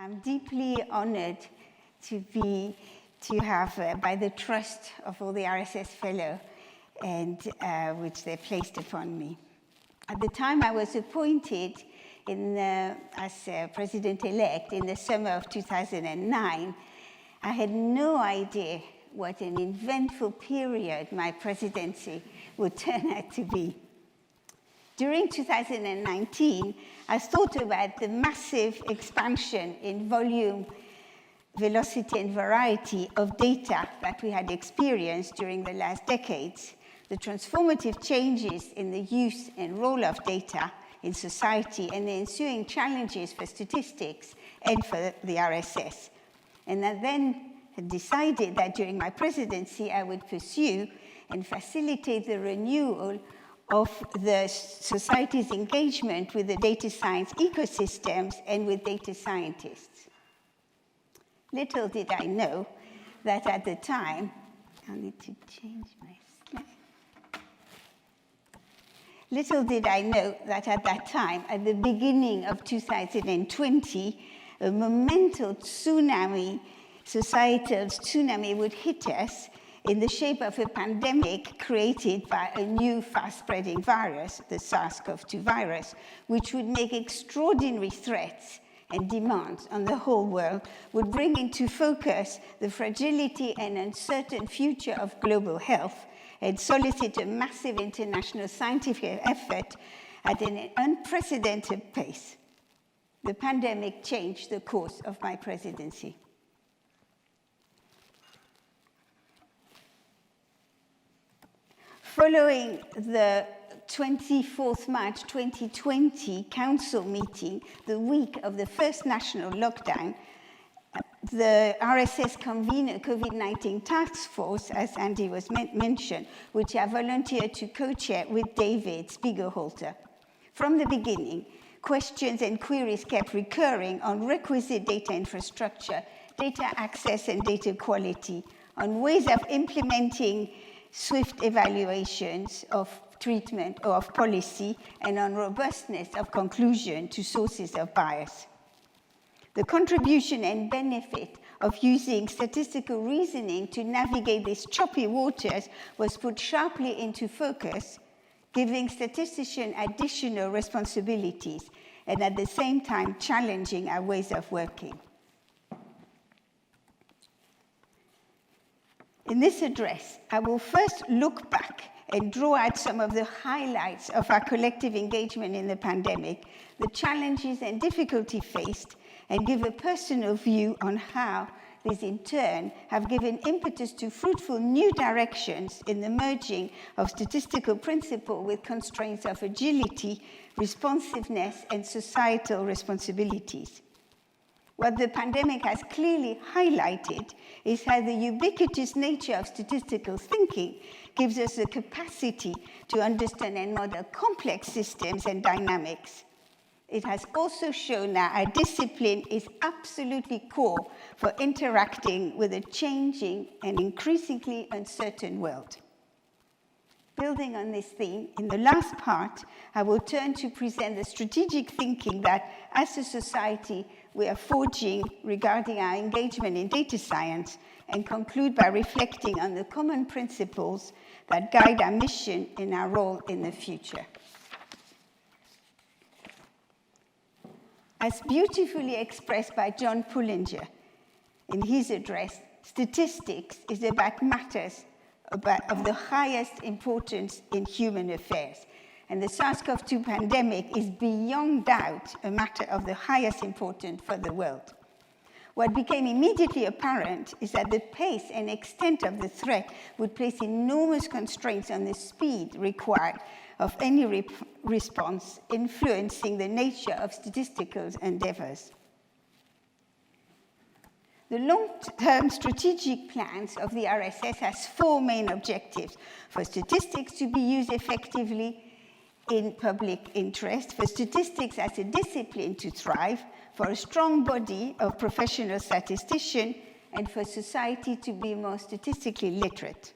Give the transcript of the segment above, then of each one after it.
I'm deeply honored to have, by the trust of all the RSS Fellow, and which they placed upon me. At the time I was appointed as president-elect in the summer of 2009, I had no idea what an eventful period my presidency would turn out to be. During 2019, I thought about the massive expansion in volume, velocity, and variety of data that we had experienced during the last decades, the transformative changes in the use and role of data in society, and the ensuing challenges for statistics and for the RSS. And I then had decided that during my presidency, I would pursue and facilitate the renewal of the society's engagement with the data science ecosystems and with data scientists. Little did I know that at the time, I need to change my slide. Little did I know that at that time, at the beginning of 2020, a monumental tsunami, societal tsunami would hit us in the shape of a pandemic created by a new fast-spreading virus, the SARS-CoV-2 virus, which would make extraordinary threats and demands on the whole world, would bring into focus the fragility and uncertain future of global health, and solicit a massive international scientific effort at an unprecedented pace. The pandemic changed the course of my presidency. Following the 24th March 2020 council meeting, the week of the first national lockdown, the RSS convened a COVID-19 task force, as Andy was mentioned, which I volunteered to co-chair with David Spiegelhalter. From the beginning, questions and queries kept recurring on requisite data infrastructure, data access and data quality, on ways of implementing swift evaluations of treatment or of policy, and on robustness of conclusion to sources of bias. The contribution and benefit of using statistical reasoning to navigate these choppy waters was put sharply into focus, giving statisticians additional responsibilities, and at the same time challenging our ways of working. In this address, I will first look back and draw out some of the highlights of our collective engagement in the pandemic, the challenges and difficulty faced, and give a personal view on how these in turn have given impetus to fruitful new directions in the merging of statistical principle with constraints of agility, responsiveness, and societal responsibilities. What the pandemic has clearly highlighted is how the ubiquitous nature of statistical thinking gives us the capacity to understand and model complex systems and dynamics. It has also shown that our discipline is absolutely core for interacting with a changing and increasingly uncertain world. Building on this theme, in the last part, I will turn to present the strategic thinking that, as a society, we are forging regarding our engagement in data science, and conclude by reflecting on the common principles that guide our mission and our role in the future. As beautifully expressed by John Pullinger in his address, statistics is about matters of the highest importance in human affairs. And the SARS-CoV-2 pandemic is beyond doubt a matter of the highest importance for the world. What became immediately apparent is that the pace and extent of the threat would place enormous constraints on the speed required of any response, influencing the nature of statistical endeavors. The long-term strategic plans of the RSS has four main objectives: for statistics to be used effectively in public interest, for statistics as a discipline to thrive, for a strong body of professional statisticians, and for society to be more statistically literate.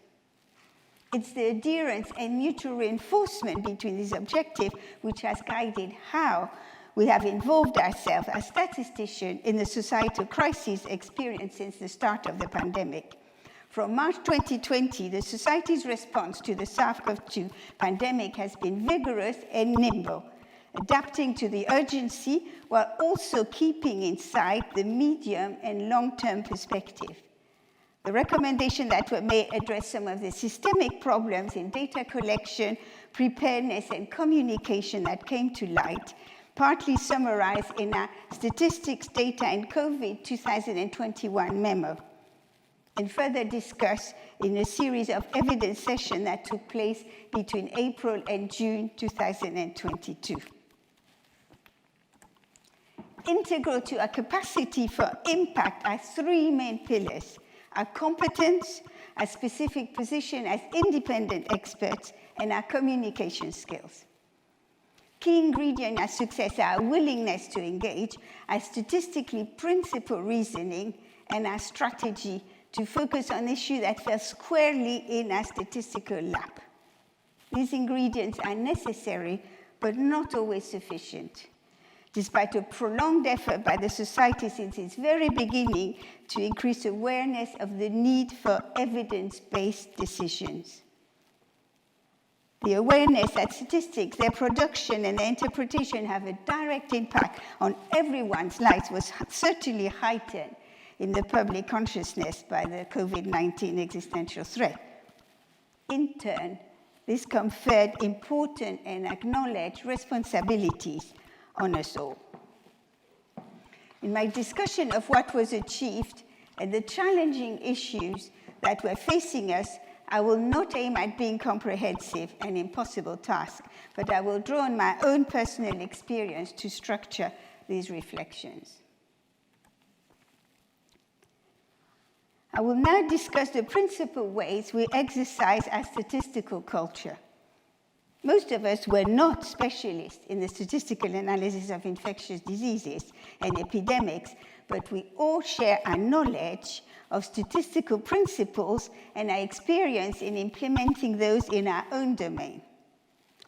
It's the adherence and mutual reinforcement between these objectives which has guided how we have involved ourselves as statisticians in the societal crisis experienced since the start of the pandemic. From March 2020, the Society's response to the SARS-CoV-2 pandemic has been vigorous and nimble, adapting to the urgency while also keeping in sight the medium and long-term perspective. The recommendation that we may address some of the systemic problems in data collection, preparedness, and communication that came to light, partly summarized in our Statistics, Data, and COVID 2021 memo, and further discussed in a series of evidence sessions that took place between April and June 2022. Integral to our capacity for impact are three main pillars: our competence, our specific position as independent experts, and our communication skills. Key ingredient of success are our willingness to engage, our statistically principled reasoning, and our strategy to focus on issues that fell squarely in our statistical lap. These ingredients are necessary, but not always sufficient, despite a prolonged effort by the Society since its very beginning to increase awareness of the need for evidence-based decisions. The awareness that statistics, their production and their interpretation have a direct impact on everyone's lives was certainly heightened in the public consciousness by the COVID-19 existential threat. In turn, this conferred important and acknowledged responsibilities on us all. In my discussion of what was achieved and the challenging issues that were facing us, I will not aim at being comprehensive, an impossible task, but I will draw on my own personal experience to structure these reflections. I will now discuss the principal ways we exercise our statistical culture. Most of us were not specialists in the statistical analysis of infectious diseases and epidemics, but we all share our knowledge of statistical principles and our experience in implementing those in our own domain.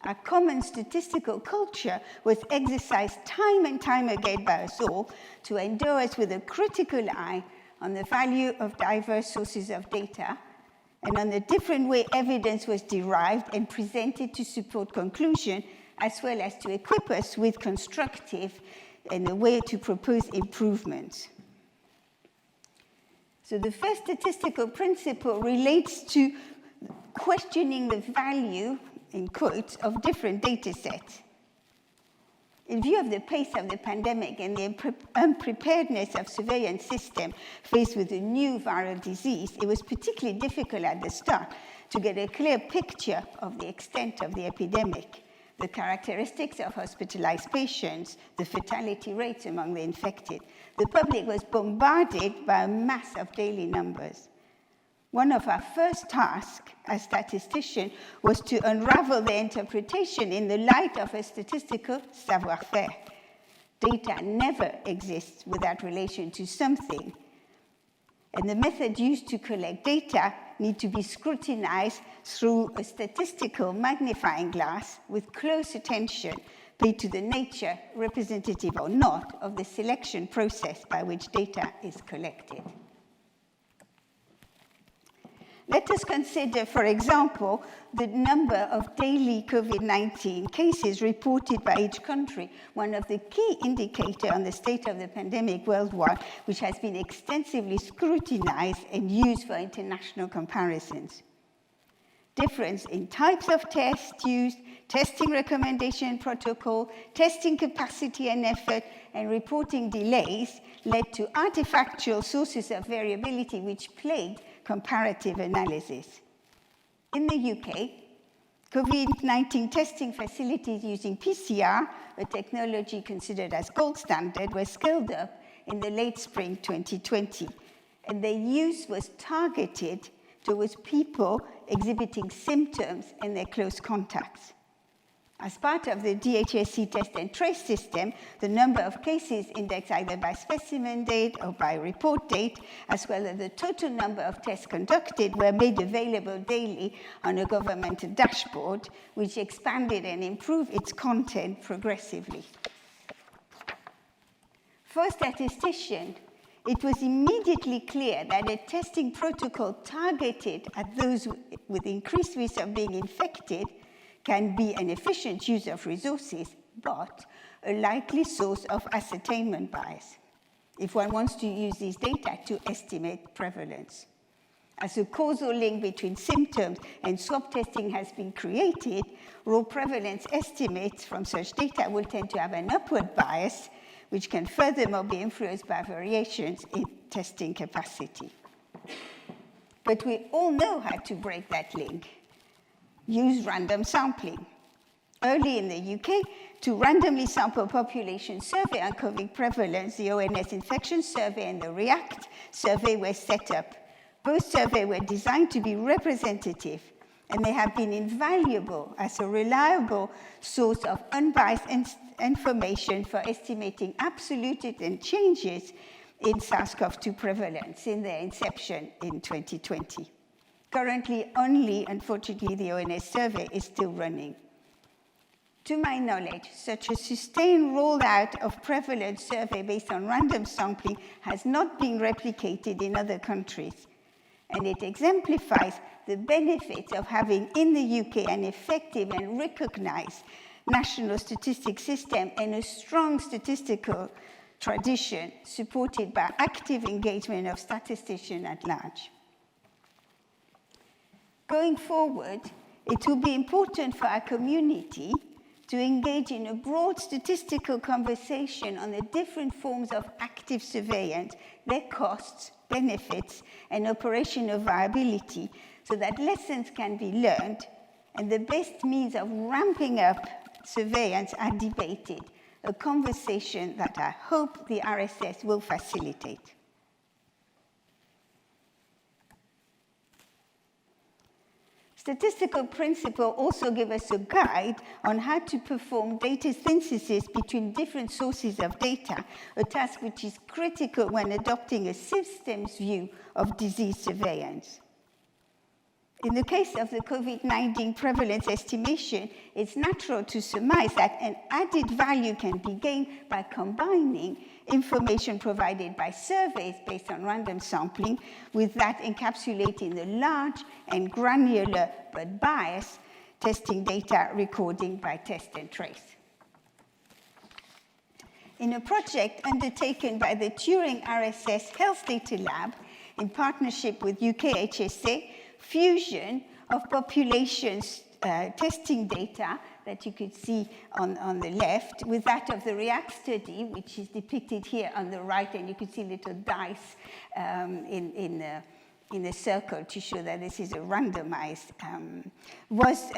Our common statistical culture was exercised time and time again by us all to endow us with a critical eye on the value of diverse sources of data and on the different way evidence was derived and presented to support conclusion, as well as to equip us with constructive and a way to propose improvements. So the first statistical principle relates to questioning the value, in quotes, of different data sets. In view of the pace of the pandemic and the unpreparedness of surveillance system faced with a new viral disease, it was particularly difficult at the start to get a clear picture of the extent of the epidemic, the characteristics of hospitalized patients, the fatality rates among the infected. The public was bombarded by a mass of daily numbers. One of our first tasks as statisticians was to unravel the interpretation in the light of a statistical savoir-faire. Data never exists without relation to something, and the method used to collect data need to be scrutinized through a statistical magnifying glass with close attention paid to the nature, representative or not, of the selection process by which data is collected. Let us consider, for example, the number of daily COVID-19 cases reported by each country, one of the key indicators on the state of the pandemic worldwide, which has been extensively scrutinized and used for international comparisons. Difference in types of tests used, testing recommendation protocol, testing capacity and effort, and reporting delays led to artifactual sources of variability which plagued comparative analysis. In the UK, COVID-19 testing facilities using PCR, a technology considered as gold standard, were scaled up in the late spring 2020, and their use was targeted towards people exhibiting symptoms and their close contacts. As part of the DHSC test and trace system, the number of cases indexed either by specimen date or by report date, as well as the total number of tests conducted, were made available daily on a governmental dashboard, which expanded and improved its content progressively. For a statistician, it was immediately clear that a testing protocol targeted at those with increased risk of being infected can be an efficient use of resources, but a likely source of ascertainment bias if one wants to use these data to estimate prevalence. As a causal link between symptoms and swab testing has been created, raw prevalence estimates from such data will tend to have an upward bias, which can furthermore be influenced by variations in testing capacity. But we all know how to break that link. Use random sampling. Early in the UK, to randomly sample population survey on COVID prevalence, the ONS infection survey and the REACT survey were set up. Both surveys were designed to be representative, and they have been invaluable as a reliable source of unbiased information for estimating absolute and changes in SARS-CoV-2 prevalence in their inception in 2020. Currently, only, unfortunately, the ONS survey is still running. To my knowledge, such a sustained rollout of prevalence survey based on random sampling has not been replicated in other countries. And it exemplifies the benefits of having in the UK an effective and recognized national statistics system and a strong statistical tradition supported by active engagement of statisticians at large. Going forward, it will be important for our community to engage in a broad statistical conversation on the different forms of active surveillance, their costs, benefits, and operational viability, so that lessons can be learned and the best means of ramping up surveillance are debated, a conversation that I hope the RSS will facilitate. Statistical principles also give us a guide on how to perform data synthesis between different sources of data, a task which is critical when adopting a systems view of disease surveillance. In the case of the COVID-19 prevalence estimation, it's natural to surmise that an added value can be gained by combining information provided by surveys based on random sampling with that encapsulated in the large and granular but biased testing data recording by test and trace. In a project undertaken by the Turing RSS Health Data Lab in partnership with UK HSA, fusion of populations testing data that you could see on the left with that of the REACT study, which is depicted here on the right, and you can see little dice in a circle to show that this is a randomized, was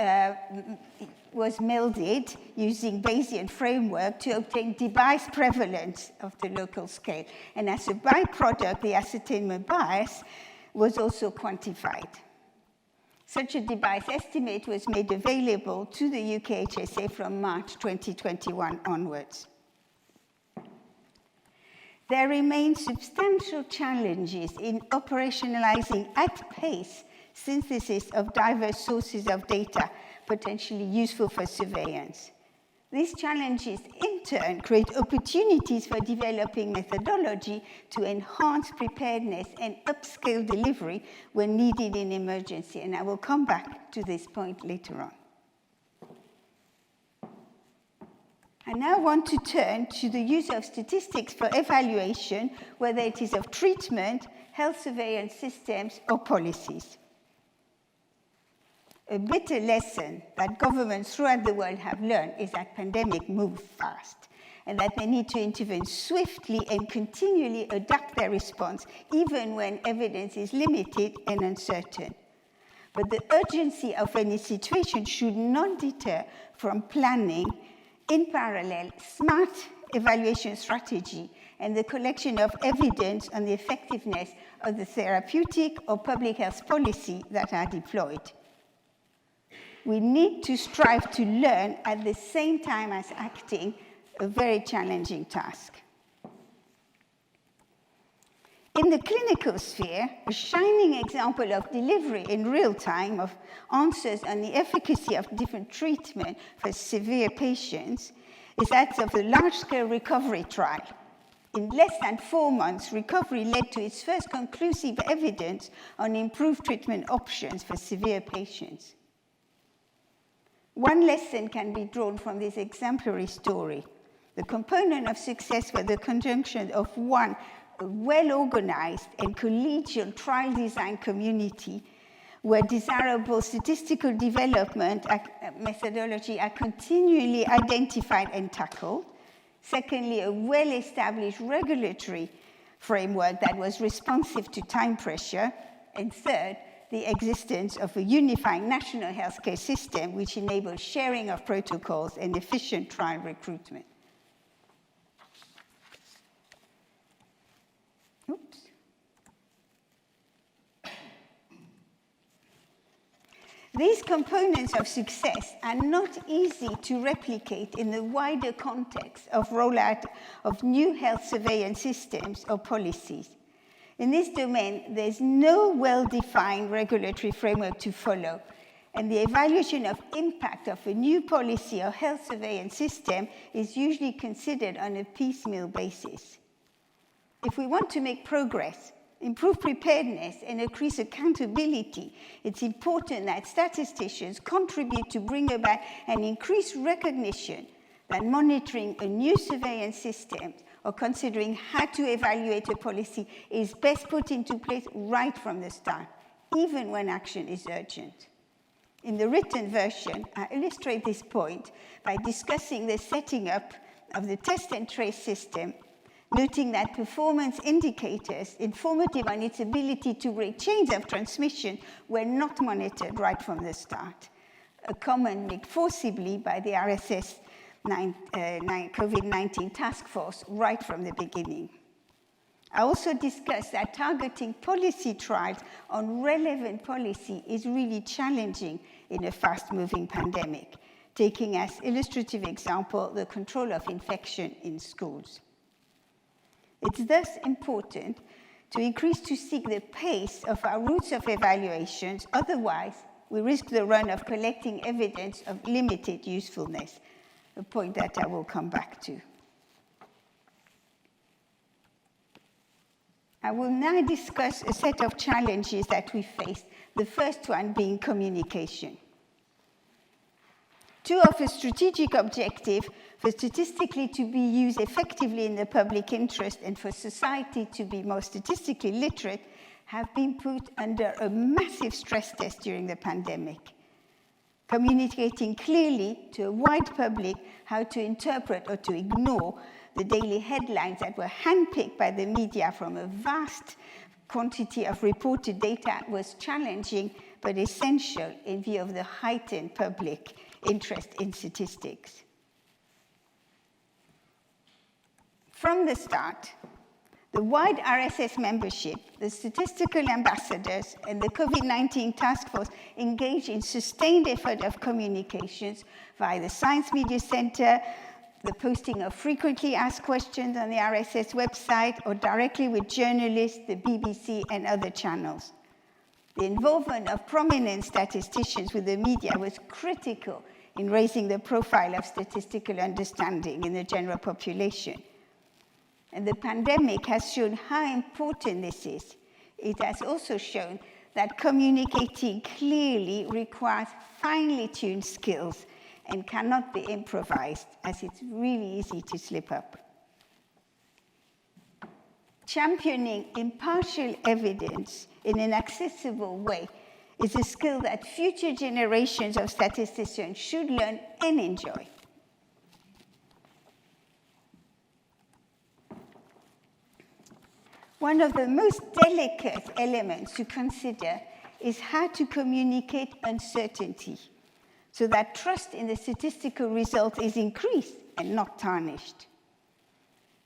melded using Bayesian framework to obtain device prevalence of the local scale. And as a byproduct, the ascertainment bias was also quantified. Such a device estimate was made available to the UK HSA from March 2021 onwards. There remain substantial challenges in operationalizing at pace synthesis of diverse sources of data potentially useful for surveillance. These challenges, in turn, create opportunities for developing methodology to enhance preparedness and upscale delivery when needed in emergency. And I will come back to this point later on. I now want to turn to the use of statistics for evaluation, whether it is of treatment, health surveillance systems, or policies. A bitter lesson that governments throughout the world have learned is that pandemics move fast and that they need to intervene swiftly and continually adapt their response, even when evidence is limited and uncertain. But the urgency of any situation should not deter from planning, in parallel, smart evaluation strategy and the collection of evidence on the effectiveness of the therapeutic or public health policy that are deployed. We need to strive to learn at the same time as acting, a very challenging task. In the clinical sphere, a shining example of delivery in real time of answers on the efficacy of different treatment for severe patients is that of the large-scale recovery trial. In less than 4 months, recovery led to its first conclusive evidence on improved treatment options for severe patients. One lesson can be drawn from this exemplary story. The component of success was the conjunction of one, a well-organized and collegial trial design community where desirable statistical development methodology are continually identified and tackled. Secondly, a well-established regulatory framework that was responsive to time pressure. And third, the existence of a unifying national healthcare system which enables sharing of protocols and efficient trial recruitment. Oops. These components of success are not easy to replicate in the wider context of rollout of new health surveillance systems or policies. In this domain, there's no well-defined regulatory framework to follow, and the evaluation of impact of a new policy or health surveillance system is usually considered on a piecemeal basis. If we want to make progress, improve preparedness, and increase accountability, it's important that statisticians contribute to bring about an increased recognition that monitoring a new surveillance system or considering how to evaluate a policy is best put into place right from the start, even when action is urgent. In the written version, I illustrate this point by discussing the setting up of the test and trace system, noting that performance indicators informative on its ability to break chains of transmission were not monitored right from the start, a comment made forcibly by the RSS COVID-19 task force right from the beginning. I also discussed that targeting policy trials on relevant policy is really challenging in a fast-moving pandemic, taking as illustrative example the control of infection in schools. It's thus important to seek the pace of our routes of evaluations, otherwise we risk the run of collecting evidence of limited usefulness, a point that I will come back to. I will now discuss a set of challenges that we face, the first one being communication. Two of a strategic objective for statistically to be used effectively in the public interest and for society to be more statistically literate have been put under a massive stress test during the pandemic. Communicating clearly to a wide public how to interpret or to ignore the daily headlines that were handpicked by the media from a vast quantity of reported data was challenging but essential in view of the heightened public interest in statistics. From the start, the wide RSS membership, the statistical ambassadors, and the COVID-19 task force engaged in sustained effort of communications via the Science Media Center, the posting of frequently asked questions on the RSS website, or directly with journalists, the BBC, and other channels. The involvement of prominent statisticians with the media was critical in raising the profile of statistical understanding in the general population. And the pandemic has shown how important this is. It has also shown that communicating clearly requires finely tuned skills and cannot be improvised, as it's really easy to slip up. Championing impartial evidence in an accessible way is a skill that future generations of statisticians should learn and enjoy. One of the most delicate elements to consider is how to communicate uncertainty so that trust in the statistical result is increased and not tarnished.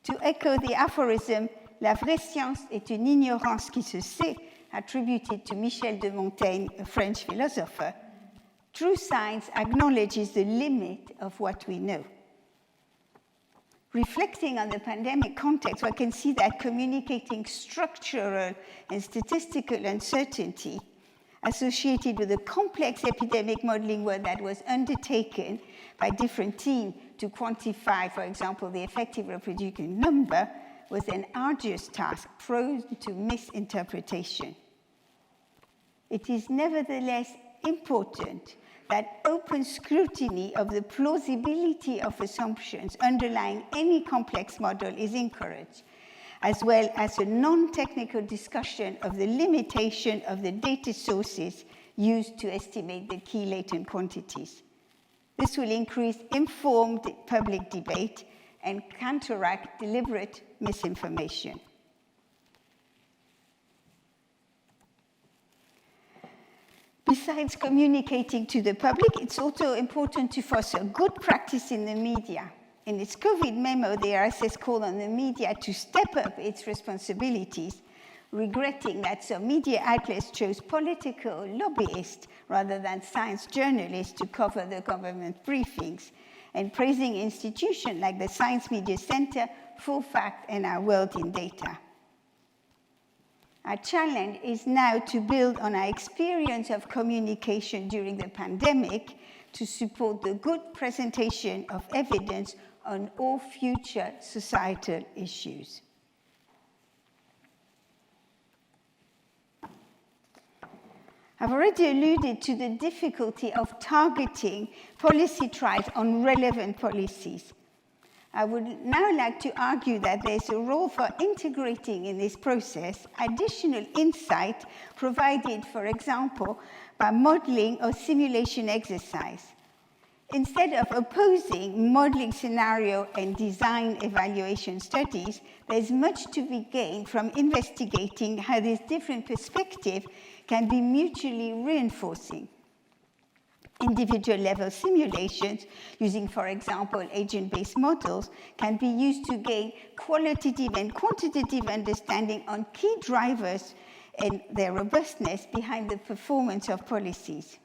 To echo the aphorism, la vraie science est une ignorance qui se sait, attributed to Michel de Montaigne, a French philosopher, true science acknowledges the limit of what we know. Reflecting on the pandemic context, one can see that communicating structural and statistical uncertainty associated with the complex epidemic modeling work that was undertaken by different teams to quantify, for example, the effective reproductive number was an arduous task prone to misinterpretation. It is nevertheless important that open scrutiny of the plausibility of assumptions underlying any complex model is encouraged, as well as a non-technical discussion of the limitation of the data sources used to estimate the key latent quantities. This will increase informed public debate and counteract deliberate misinformation. Besides communicating to the public, it's also important to foster good practice in the media. In its COVID memo, the RSS called on the media to step up its responsibilities, regretting that some media outlets chose political lobbyists rather than science journalists to cover the government briefings, and praising institutions like the Science Media Center, Full Fact, and Our World in Data. Our challenge is now to build on our experience of communication during the pandemic to support the good presentation of evidence on all future societal issues. I've already alluded to the difficulty of targeting policy trials on relevant policies. I would now like to argue that there's a role for integrating in this process additional insight provided, for example, by modeling or simulation exercise. Instead of opposing modeling scenario and design evaluation studies, there's much to be gained from investigating how these different perspectives can be mutually reinforcing. Individual level simulations, using, for example, agent-based models, can be used to gain qualitative and quantitative understanding on key drivers and their robustness behind the performance of policies.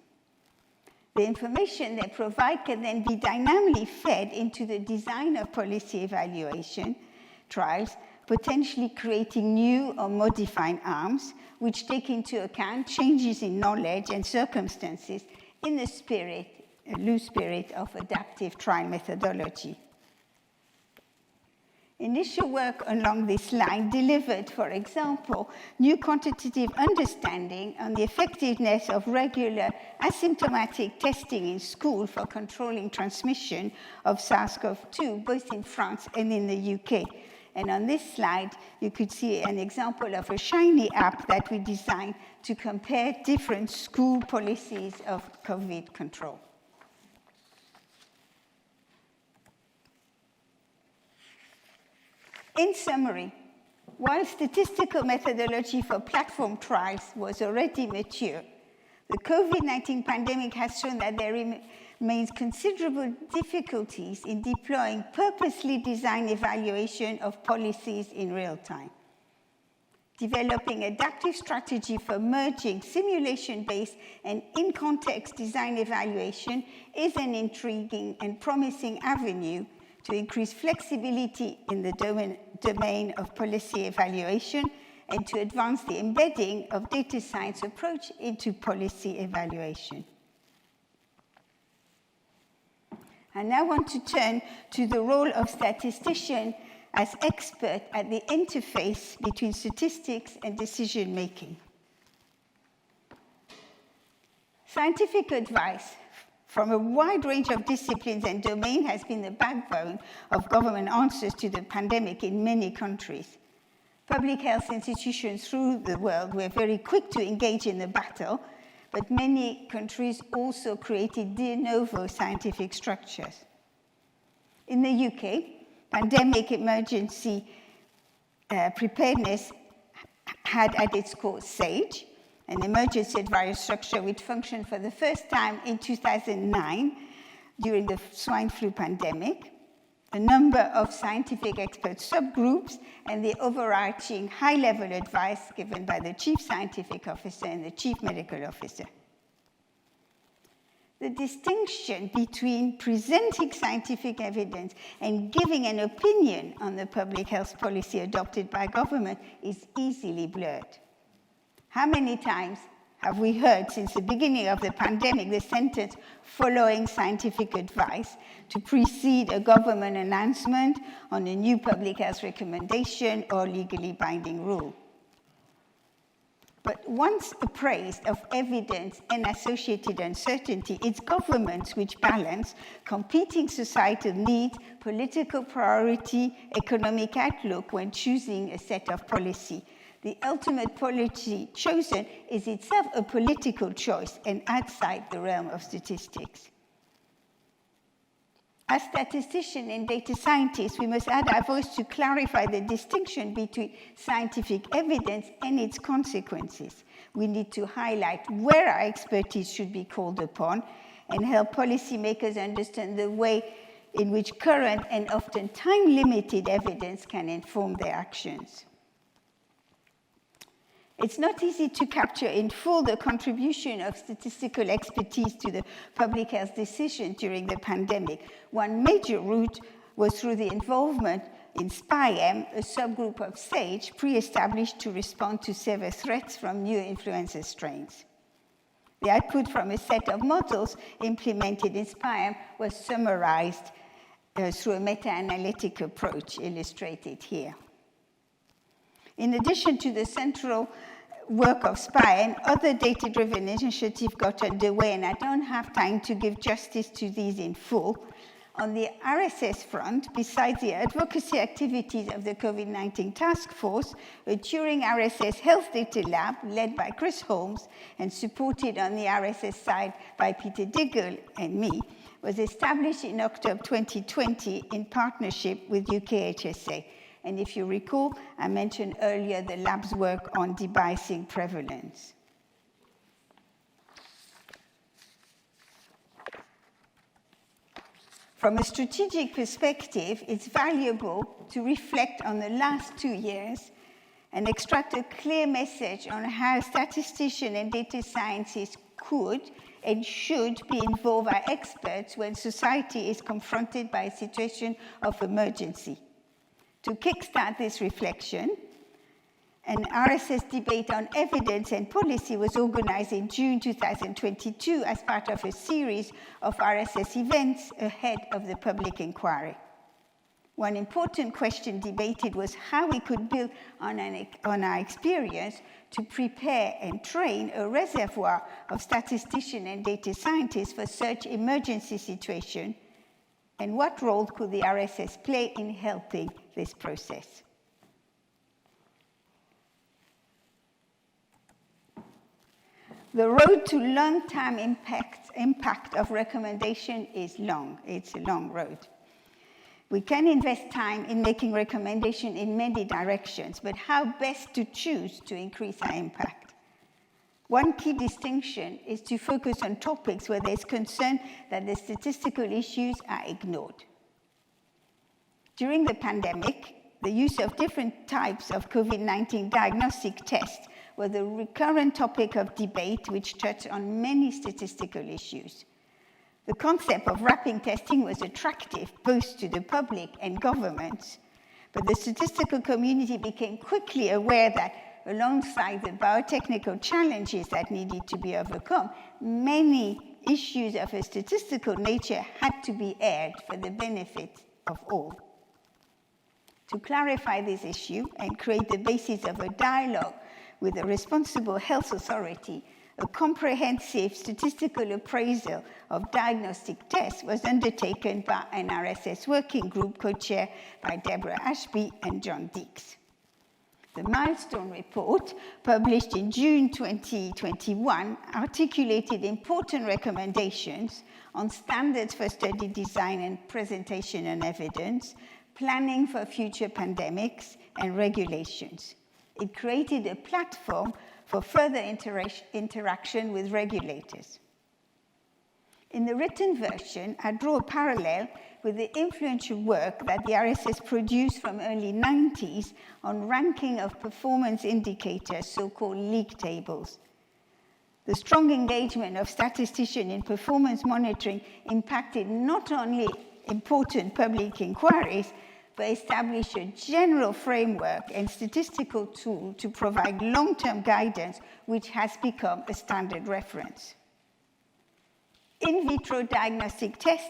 The information they provide can then be dynamically fed into the design of policy evaluation trials, potentially creating new or modifying arms, which take into account changes in knowledge and circumstances in the loose spirit of adaptive trial methodology. Initial work along this line delivered, for example, new quantitative understanding on the effectiveness of regular asymptomatic testing in school for controlling transmission of SARS-CoV-2, both in France and in the UK. And on this slide, you could see an example of a Shiny app that we designed to compare different school policies of COVID control. In summary, while statistical methodology for platform trials was already mature, the COVID-19 pandemic has shown that there remains considerable difficulties in deploying purposely designed evaluation of policies in real time. Developing adaptive strategy for merging simulation-based and in-context design evaluation is an intriguing and promising avenue to increase flexibility in the domain of policy evaluation and to advance the embedding of data science approach into policy evaluation. I now want to turn to the role of statistician as expert at the interface between statistics and decision-making. Scientific advice from a wide range of disciplines and domains has been the backbone of government answers to the pandemic in many countries. Public health institutions through the world were very quick to engage in the battle, but many countries also created de novo scientific structures. In the UK, pandemic emergency preparedness had at its core SAGE, an emergency advisory structure which functioned for the first time in 2009 during the swine flu pandemic, a number of scientific expert subgroups, and the overarching high-level advice given by the chief scientific officer and the chief medical officer. The distinction between presenting scientific evidence and giving an opinion on the public health policy adopted by government is easily blurred. How many times have we heard since the beginning of the pandemic the sentence following scientific advice to precede a government announcement on a new public health recommendation or legally binding rule. But once appraised of evidence and associated uncertainty, it's governments which balance competing societal needs, political priority, economic outlook when choosing a set of policy. The ultimate policy chosen is itself a political choice and outside the realm of statistics. As statisticians and data scientists, we must add our voice to clarify the distinction between scientific evidence and its consequences. We need to highlight where our expertise should be called upon and help policymakers understand the way in which current and often time-limited evidence can inform their actions. It's not easy to capture in full the contribution of statistical expertise to the public health decision during the pandemic. One major route was through the involvement in SPI-M, a subgroup of SAGE pre-established to respond to severe threats from new influenza strains. The output from a set of models implemented in SPI-M was summarized through a meta-analytic approach illustrated here. In addition to the central work of SPI, other data-driven initiatives got underway, and I don't have time to give justice to these in full. On the RSS front, besides the advocacy activities of the COVID-19 task force, a Turing RSS health data lab led by Chris Holmes and supported on the RSS side by Peter Diggle and me was established in October 2020 in partnership with UKHSA. And if you recall, I mentioned earlier the lab's work on debiasing prevalence. From a strategic perspective, it's valuable to reflect on the last 2 years and extract a clear message on how statisticians and data scientists could and should be involved as experts when society is confronted by a situation of emergency. To kickstart this reflection, an RSS debate on evidence and policy was organized in June 2022 as part of a series of RSS events ahead of the public inquiry. One important question debated was how we could build on our experience to prepare and train a reservoir of statisticians and data scientists for such emergency situations, and what role could the RSS play in helping this process. The road to long-term impact of recommendation is long. It's a long road. We can invest time in making recommendations in many directions, but how best to choose to increase our impact? One key distinction is to focus on topics where there's concern that the statistical issues are ignored. During the pandemic, the use of different types of COVID-19 diagnostic tests was the recurrent topic of debate, which touched on many statistical issues. The concept of rapid testing was attractive both to the public and governments, but the statistical community became quickly aware that alongside the biotechnical challenges that needed to be overcome, many issues of a statistical nature had to be aired for the benefit of all. To clarify this issue and create the basis of a dialogue with a responsible health authority, a comprehensive statistical appraisal of diagnostic tests was undertaken by an RSS working group co-chaired by Deborah Ashby and John Deeks. The milestone report, published in June 2021, articulated important recommendations on standards for study design and presentation and evidence, planning for future pandemics, and regulations. It created a platform for further interaction with regulators. In the written version, I draw a parallel with the influential work that the RSS produced from early 90s on ranking of performance indicators, so-called league tables. The strong engagement of statisticians in performance monitoring impacted not only important public inquiries, but establish a general framework and statistical tool to provide long-term guidance, which has become a standard reference. In vitro diagnostic tests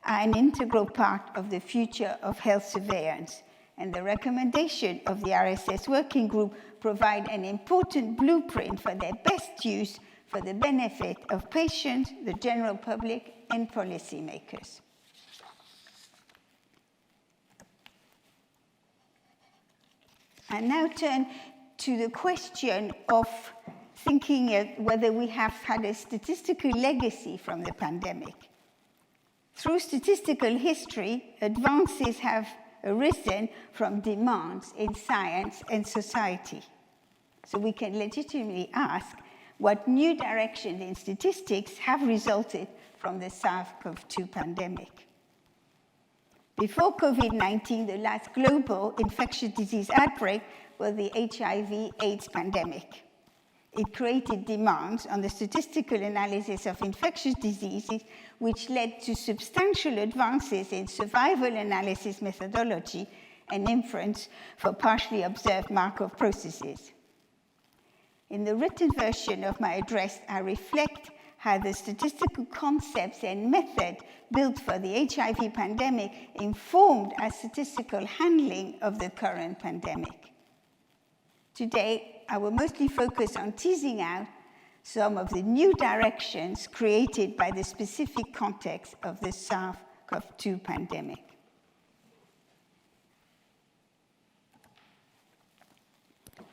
are an integral part of the future of health surveillance, and the recommendation of the RSS Working Group provide an important blueprint for their best use for the benefit of patients, the general public, and policymakers. I now turn to the question of thinking whether we have had a statistical legacy from the pandemic. Through statistical history, advances have arisen from demands in science and society. So we can legitimately ask what new directions in statistics have resulted from the SARS-CoV-2 pandemic. Before COVID-19, the last global infectious disease outbreak was the HIV/AIDS pandemic. It created demands on the statistical analysis of infectious diseases, which led to substantial advances in survival analysis methodology and inference for partially observed Markov processes. In the written version of my address, I reflect how the statistical concepts and method built for the HIV pandemic informed our statistical handling of the current pandemic. Today, I will mostly focus on teasing out some of the new directions created by the specific context of the SARS-CoV-2 pandemic.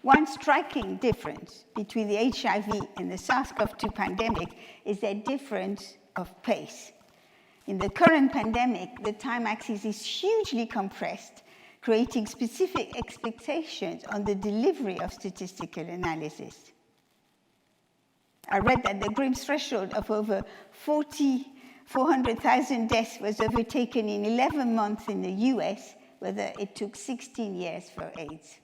One striking difference between the HIV and the SARS-CoV-2 pandemic is their difference of pace. In the current pandemic, the time axis is hugely compressed, creating specific expectations on the delivery of statistical analysis. I read that the grim threshold of over 400,000 deaths was overtaken in 11 months in the US, whether it took 16 years for AIDS.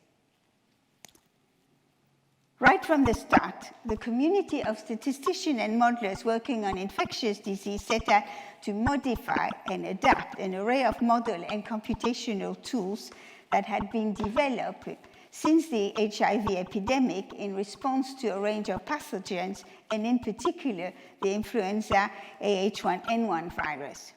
Right from the start, the community of statisticians and modelers working on infectious disease set out to modify and adapt an array of model and computational tools that had been developed since the HIV epidemic in response to a range of pathogens, and in particular, the influenza AH1N1 virus.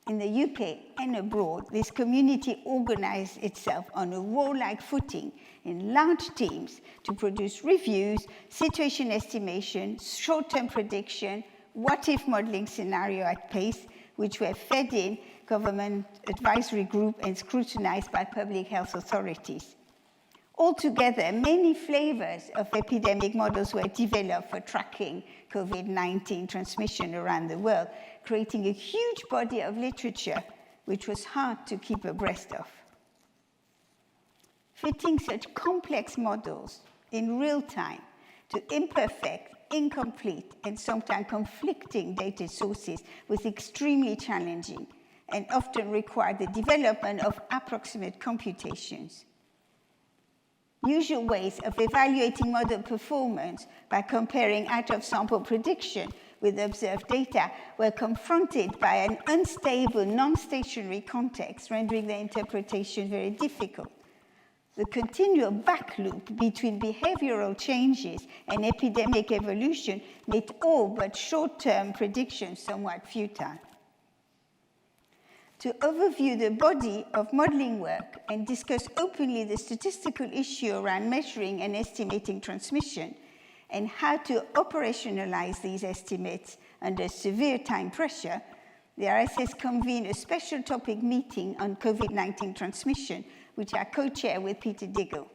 In the UK and abroad, this community organized itself on a war-like footing in large teams to produce reviews, situation estimation, short-term prediction, what-if modeling scenario at pace, which were fed in government advisory group and scrutinized by public health authorities. Altogether, many flavors of epidemic models were developed for tracking COVID-19 transmission around the world, creating a huge body of literature which was hard to keep abreast of. Fitting such complex models in real time to imperfect, incomplete, and sometimes conflicting data sources was extremely challenging and often required the development of approximate computations. Usual ways of evaluating model performance by comparing out-of-sample prediction with observed data were confronted by an unstable, non-stationary context, rendering their interpretation very difficult. The continual back loop between behavioral changes and epidemic evolution made all but short-term predictions somewhat futile. To overview the body of modeling work and discuss openly the statistical issue around measuring and estimating transmission and how to operationalize these estimates under severe time pressure, the RSS convened a special topic meeting on COVID-19 transmission, which I co-chair with Peter Diggle.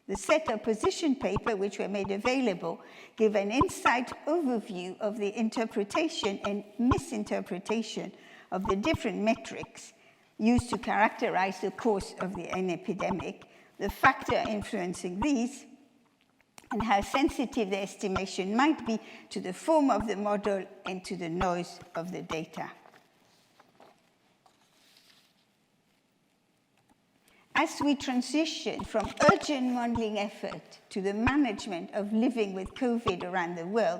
The set of position paper, which were made available, give an insight overview of the interpretation and misinterpretation of the different metrics used to characterize the course of an epidemic, the factor influencing these, and how sensitive the estimation might be to the form of the model and to the noise of the data. As we transition from urgent modeling effort to the management of living with COVID around the world,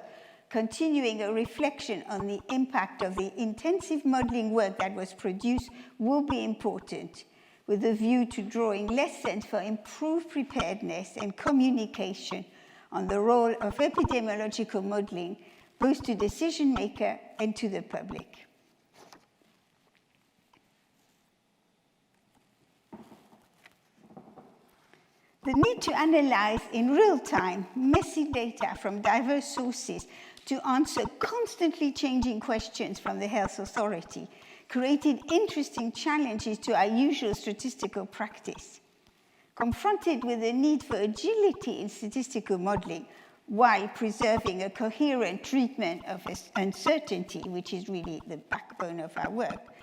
continuing a reflection on the impact of the intensive modeling work that was produced will be important, with a view to drawing lessons for improved preparedness and communication on the role of epidemiological modeling, both to decision makers and to the public. The need to analyze in real time messy data from diverse sources to answer constantly changing questions from the health authority created interesting challenges to our usual statistical practice. Confronted with the need for agility in statistical modeling while preserving a coherent treatment of uncertainty, which is really the backbone of our work,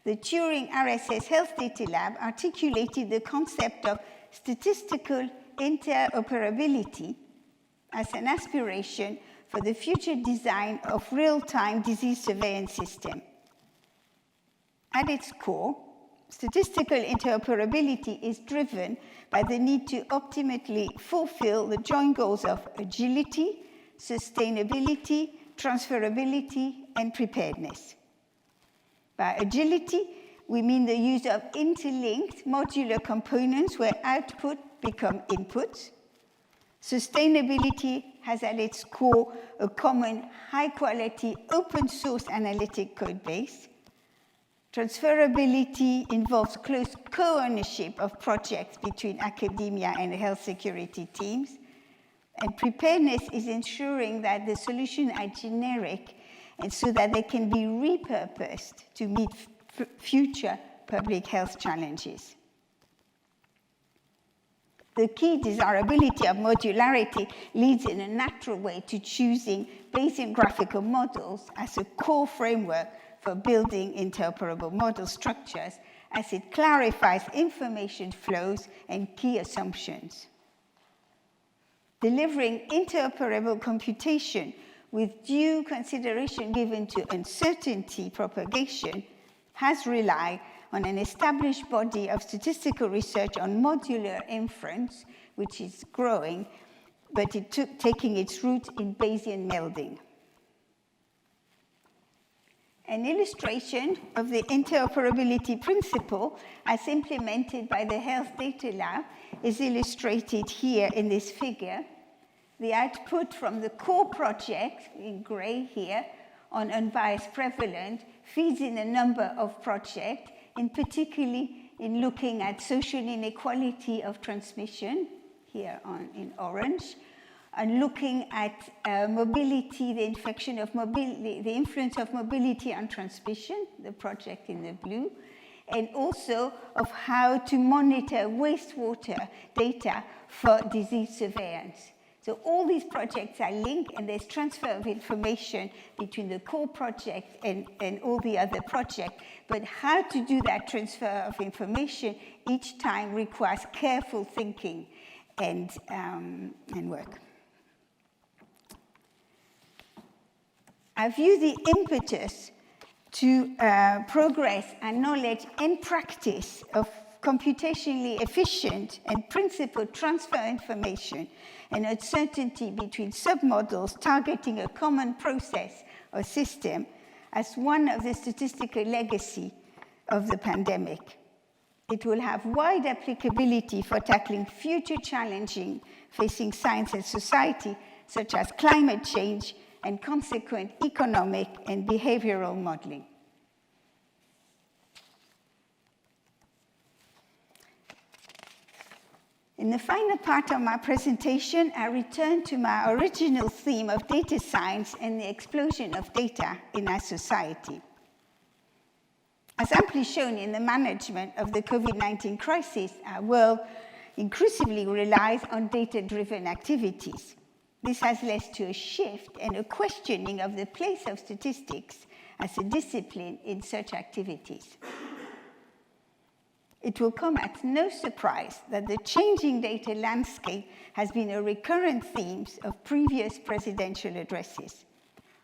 the Turing RSS Health Data Lab articulated the concept of statistical interoperability as an aspiration for the future design of real-time disease surveillance system. At its core, statistical interoperability is driven by the need to ultimately fulfill the joint goals of agility, sustainability, transferability, and preparedness. By agility, we mean the use of interlinked modular components where output become inputs. Sustainability has at its core a common high-quality open-source analytic code base. Transferability involves close co-ownership of projects between academia and health security teams. And preparedness is ensuring that the solutions are generic and so that they can be repurposed to meet future public health challenges. The key desirability of modularity leads in a natural way to choosing Bayesian graphical models as a core framework for building interoperable model structures, as it clarifies information flows and key assumptions. Delivering interoperable computation with due consideration given to uncertainty propagation has relied on an established body of statistical research on modular inference, which is growing, but taking its root in Bayesian melding. An illustration of the interoperability principle as implemented by the Health Data Lab is illustrated here in this figure. The output from the core project, in gray here, on unbiased prevalence, feeds in a number of projects, in particularly in looking at social inequality of transmission, here in orange, and looking at mobility, the influence of mobility on transmission, the project in the blue, and also of how to monitor wastewater data for disease surveillance. So all these projects are linked, and there's transfer of information between the core project and all the other projects. But how to do that transfer of information each time requires careful thinking and work. I view the impetus to progress and knowledge and practice of computationally efficient and principled transfer information and uncertainty between submodels targeting a common process or system as one of the statistical legacy of the pandemic. It will have wide applicability for tackling future challenges facing science and society, such as climate change and consequent economic and behavioral modeling. In the final part of my presentation, I return to my original theme of data science and the explosion of data in our society. As amply shown in the management of the COVID-19 crisis, our world increasingly relies on data-driven activities. This has led to a shift and a questioning of the place of statistics as a discipline in such activities. It will come as no surprise that the changing data landscape has been a recurrent theme of previous presidential addresses.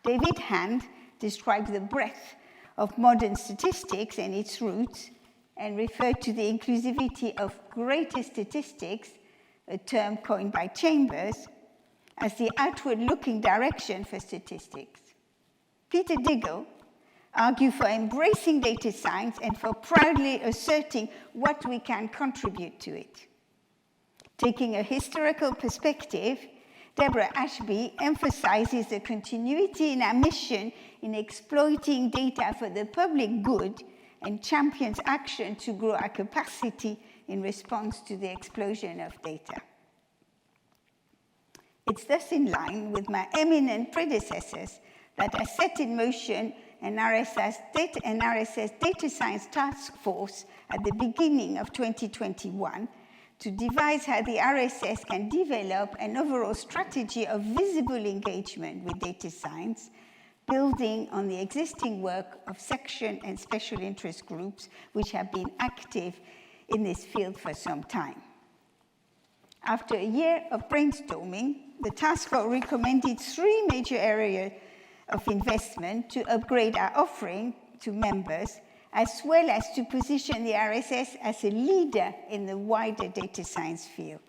David Hand described the breadth of modern statistics and its roots and referred to the inclusivity of greater statistics, a term coined by Chambers, as the outward-looking direction for statistics. Peter Diggle argued for embracing data science and for proudly asserting what we can contribute to it. Taking a historical perspective, Deborah Ashby emphasizes the continuity in our mission in exploiting data for the public good and champions action to grow our capacity in response to the explosion of data. It's thus in line with my eminent predecessors that I set in motion an RSS data science task force at the beginning of 2021 to devise how the RSS can develop an overall strategy of visible engagement with data science, building on the existing work of section and special interest groups which have been active in this field for some time. After a year of brainstorming, the task force recommended 3 major areas of investment to upgrade our offering to members, as well as to position the RSS as a leader in the wider data science field.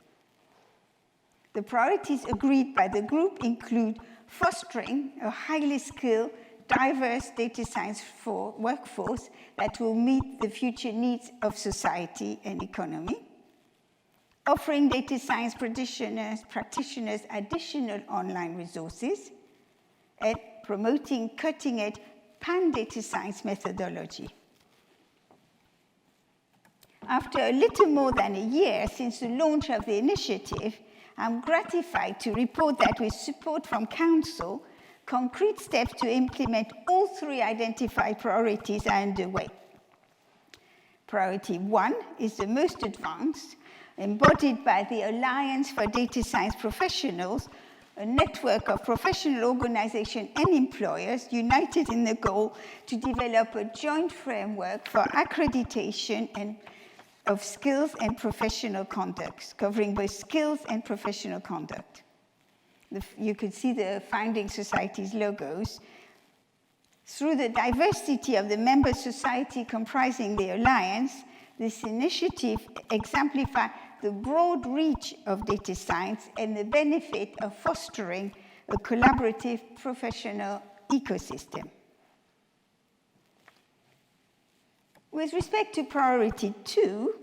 The priorities agreed by the group include fostering a highly skilled, diverse data science workforce that will meet the future needs of society and economy, offering data science practitioners additional online resources, and promoting cutting-edge pan-data science methodology. After a little more than a year since the launch of the initiative, I'm gratified to report that with support from Council, concrete steps to implement all 3 identified priorities are underway. Priority 1 is the most advanced, embodied by the Alliance for Data Science Professionals, a network of professional organizations and employers united in the goal to develop a joint framework for accreditation and of skills and professional conduct, covering both skills and professional conduct. You could see the founding society's logos. Through the diversity of the member society comprising the Alliance, this initiative exemplifies the broad reach of data science and the benefit of fostering a collaborative professional ecosystem. With respect to priority 2,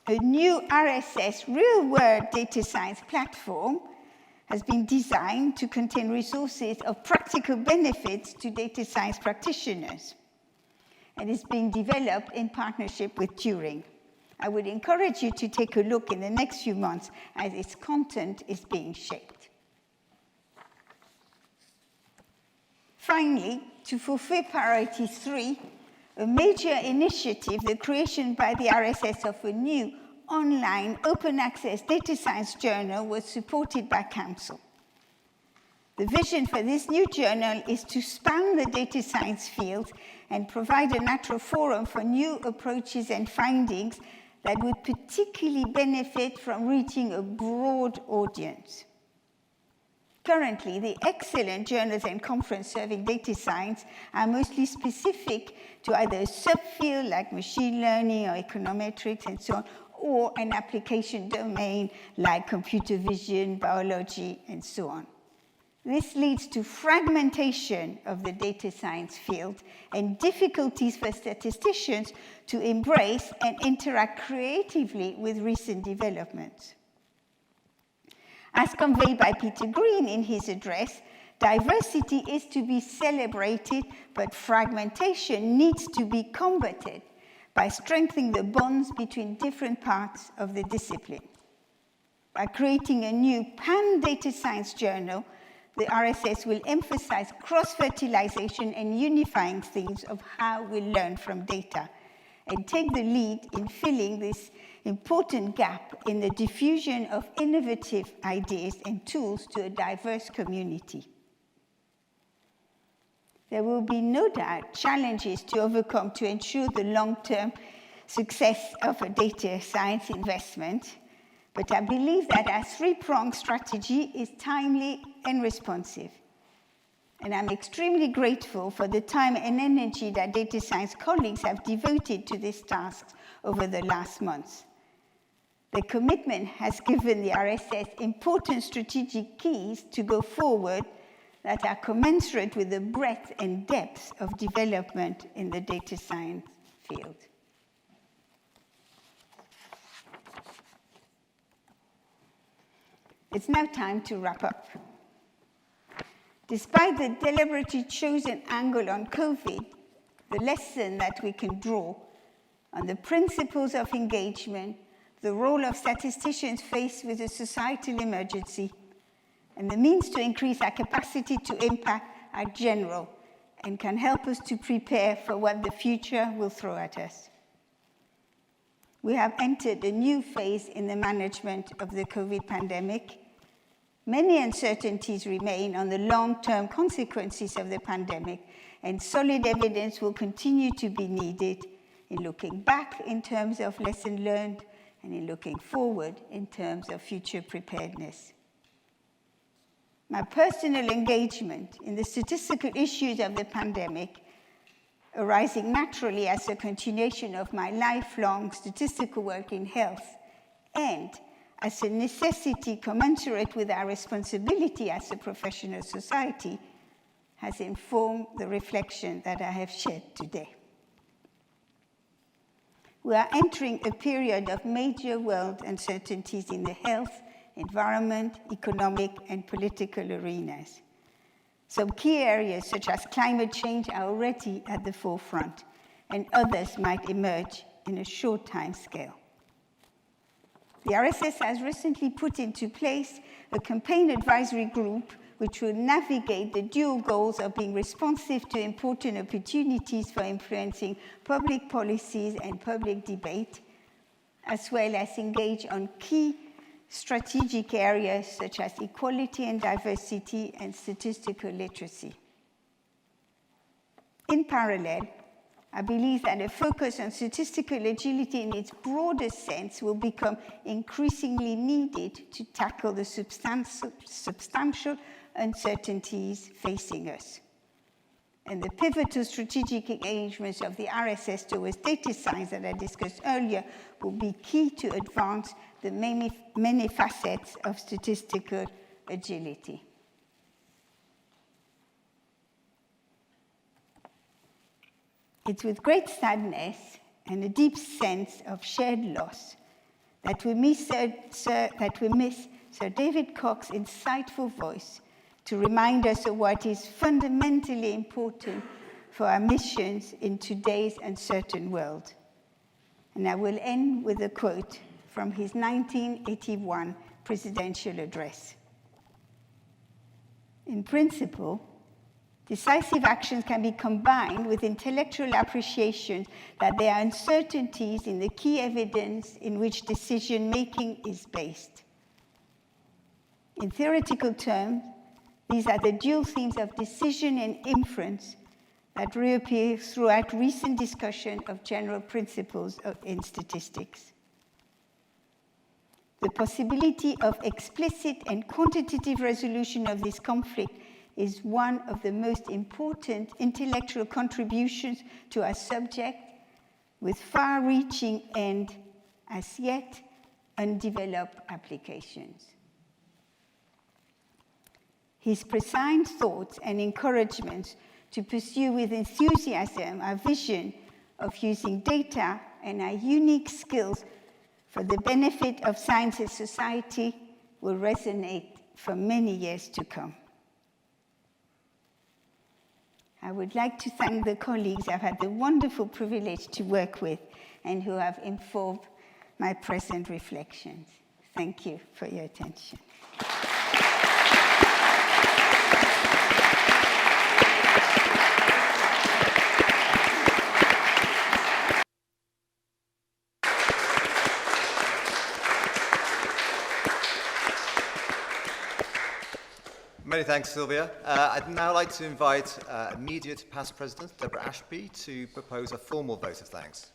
a new RSS real-world data science platform has been designed to contain resources of practical benefits to data science practitioners, and is being developed in partnership with Turing. I would encourage you to take a look in the next few months as its content is being shaped. Finally, to fulfill priority 3, a major initiative, the creation by the RSS of a new online open access data science journal, was supported by Council. The vision for this new journal is to span the data science field and provide a natural forum for new approaches and findings that would particularly benefit from reaching a broad audience. Currently, the excellent journals and conferences serving data science are mostly specific to either a subfield like machine learning or econometrics and so on, or an application domain like computer vision, biology, and so on. This leads to fragmentation of the data science field and difficulties for statisticians to embrace and interact creatively with recent developments. As conveyed by Peter Green in his address, diversity is to be celebrated, but fragmentation needs to be combated by strengthening the bonds between different parts of the discipline. By creating a new pan-data science journal, the RSS will emphasize cross-fertilization and unifying themes of how we learn from data, and take the lead in filling this important gap in the diffusion of innovative ideas and tools to a diverse community. There will be no doubt challenges to overcome to ensure the long-term success of a data science investment, but I believe that our 3-pronged strategy is timely and responsive. And I'm extremely grateful for the time and energy that data science colleagues have devoted to this task over the last months. The commitment has given the RSS important strategic keys to go forward that are commensurate with the breadth and depth of development in the data science field. It's now time to wrap up. Despite the deliberately chosen angle on COVID, the lesson that we can draw on the principles of engagement, the role of statisticians faced with a societal emergency, and the means to increase our capacity to impact are general and can help us to prepare for what the future will throw at us. We have entered a new phase in the management of the COVID pandemic. Many uncertainties remain on the long-term consequences of the pandemic, and solid evidence will continue to be needed in looking back in terms of lessons learned and in looking forward in terms of future preparedness. My personal engagement in the statistical issues of the pandemic, arising naturally as a continuation of my lifelong statistical work in health, and as a necessity commensurate with our responsibility as a professional society, has informed the reflection that I have shared today. We are entering a period of major world uncertainties in the health, environment, economic, and political arenas. Some key areas, such as climate change, are already at the forefront, and others might emerge in a short time scale. The RSS has recently put into place a campaign advisory group which will navigate the dual goals of being responsive to important opportunities for influencing public policies and public debate, as well as engage on key strategic areas such as equality and diversity and statistical literacy. In parallel, I believe that a focus on statistical agility in its broadest sense will become increasingly needed to tackle the substantial uncertainties facing us. And the pivotal strategic engagements of the RSS towards data science that I discussed earlier will be key to advance the many facets of statistical agility. It's with great sadness and a deep sense of shared loss that we miss Sir David Koch's insightful voice to remind us of what is fundamentally important for our missions in today's uncertain world. And I will end with a quote from his 1981 presidential address. In principle, decisive actions can be combined with intellectual appreciation that there are uncertainties in the key evidence in which decision-making is based. In theoretical terms, these are the dual themes of decision and inference that reappear throughout recent discussion of general principles in statistics. The possibility of explicit and quantitative resolution of this conflict is one of the most important intellectual contributions to our subject, with far-reaching and, as yet, undeveloped applications. His precise thoughts and encouragements to pursue with enthusiasm our vision of using data and our unique skills for the benefit of science and society will resonate for many years to come. I would like to thank the colleagues I've had the wonderful privilege to work with and who have informed my present reflections. Thank you for your attention. Many thanks, Sylvia. I'd now like to invite immediate past President Deborah Ashby to propose a formal vote of thanks.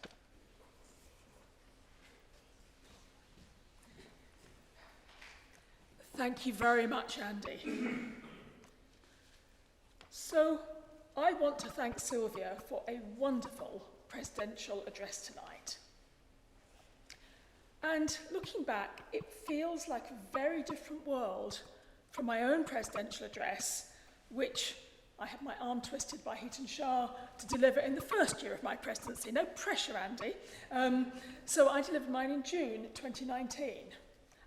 Thank you very much, Andy. So, I want to thank Sylvia for a wonderful presidential address tonight. And looking back, it feels like a very different world from my own presidential address, which I had my arm twisted by Heaton Shah to deliver in the first year of my presidency. No pressure, Andy. So I delivered mine in June 2019.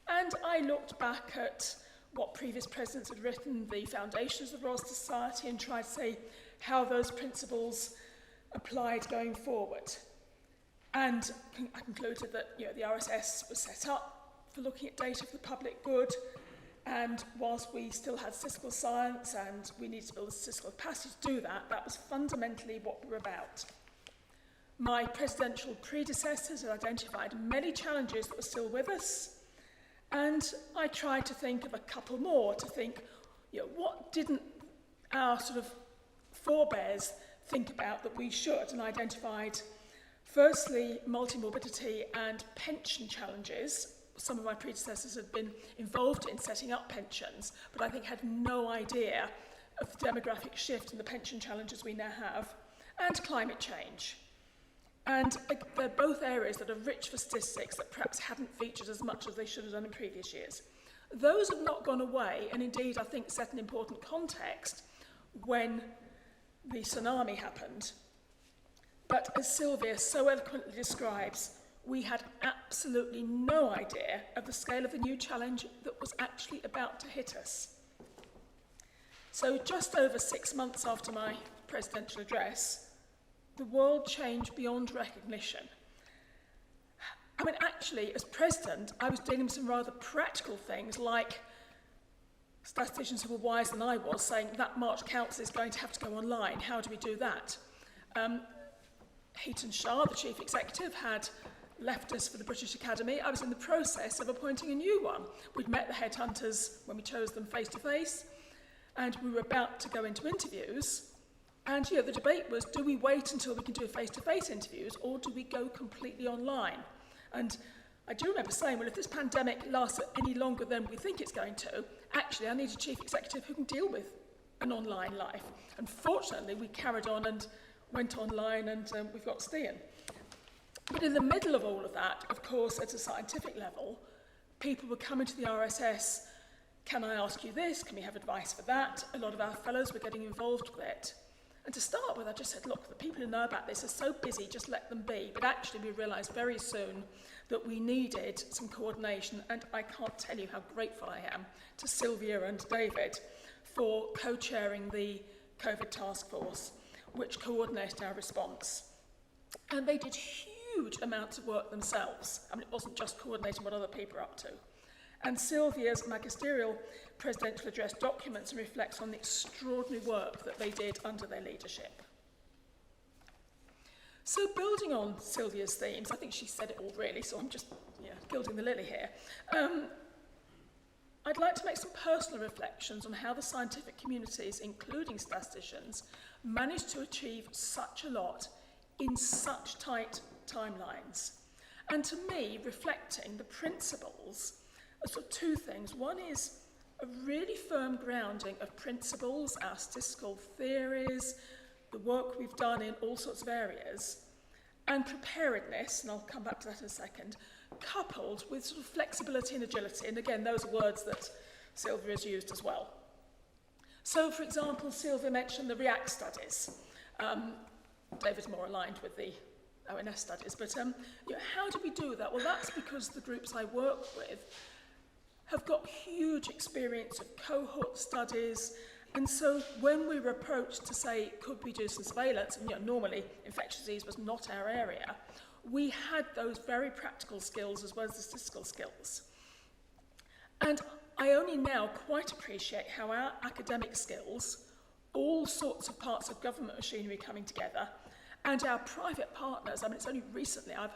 And I looked back at what previous presidents had written, the foundations of the Royal Society, and tried to see how those principles applied going forward. And I concluded that the RSS was set up for looking at data for the public good, and whilst we still had statistical science and we needed to build a statistical capacity to do that, that was fundamentally what we were about. My presidential predecessors had identified many challenges that were still with us, and I tried to think of a couple more to think, what didn't our sort of forebears think about that we should, and identified firstly multi-morbidity and pension challenges. Some of my predecessors had been involved in setting up pensions, but I think had no idea of the demographic shift and the pension challenges we now have, and climate change. And they're both areas that are rich for statistics that perhaps hadn't featured as much as they should have done in previous years. Those have not gone away, and indeed I think set an important context when the tsunami happened. But as Sylvia so eloquently describes, we had absolutely no idea of the scale of the new challenge that was actually about to hit us. So just over 6 months after my presidential address, the world changed beyond recognition. I mean, actually, as president, I was dealing with some rather practical things, like statisticians who were wiser than I was saying that March Council is going to have to go online. How do we do that? Heaton Shah, the chief executive, had left us for the British Academy. I was in the process of appointing a new one. We'd met the headhunters when we chose them face to face, and we were about to go into interviews. And the debate was, do we wait until we can do face-to-face interviews, or do we go completely online? And I do remember saying, well, if this pandemic lasts any longer than we think it's going to, actually I need a chief executive who can deal with an online life. And fortunately, we carried on and went online, and we've got Stian. But in the middle of all of that, of course, at a scientific level, people were coming to the RSS, can I ask you this? Can we have advice for that? A lot of our fellows were getting involved with it. And to start with, I just said, look, the people who know about this are so busy, just let them be. But actually, we realised very soon that we needed some coordination, and I can't tell you how grateful I am to Sylvia and David for co-chairing the COVID task force, which coordinated our response. And they did huge amounts of work themselves. I mean, it wasn't just coordinating what other people are up to. And Sylvia's magisterial presidential address documents and reflects on the extraordinary work that they did under their leadership. So building on Sylvia's themes, I think she said it all really, so I'm just gilding the lily here. I'd like to make some personal reflections on how the scientific communities, including statisticians, managed to achieve such a lot in such tight timelines. And to me, reflecting the principles are sort of two things. One is a really firm grounding of principles, our statistical theories, the work we've done in all sorts of areas, and preparedness, and I'll come back to that in a second, coupled with sort of flexibility and agility. And again, those are words that Sylvia has used as well. So, for example, Sylvia mentioned the REACT studies. David's more aligned with the ONS studies, but how do we do that? Well, that's because the groups I work with have got huge experience of cohort studies, and so when we were approached to say, could we do some surveillance, and normally infectious disease was not our area, we had those very practical skills as well as the statistical skills. And I only now quite appreciate how our academic skills, all sorts of parts of government machinery coming together, and our private partners, I mean, it's only recently I've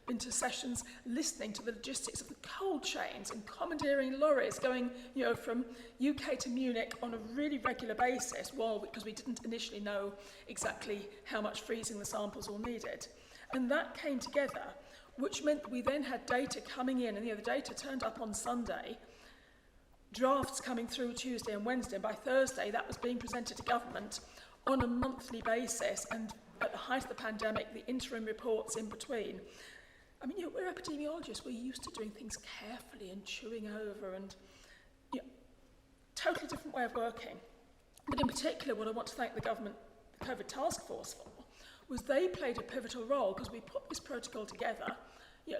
been to sessions listening to the logistics of the cold chains and commandeering lorries going, from UK to Munich on a really regular basis, because we didn't initially know exactly how much freezing the samples all needed. And that came together, which meant that we then had data coming in, and the data turned up on Sunday, drafts coming through Tuesday and Wednesday, and by Thursday that was being presented to government on a monthly basis, and at the height of the pandemic, the interim reports in between. I mean, we're epidemiologists, we're used to doing things carefully and chewing over and, totally different way of working. But in particular, what I want to thank the government, the COVID task force for, was they played a pivotal role because we put this protocol together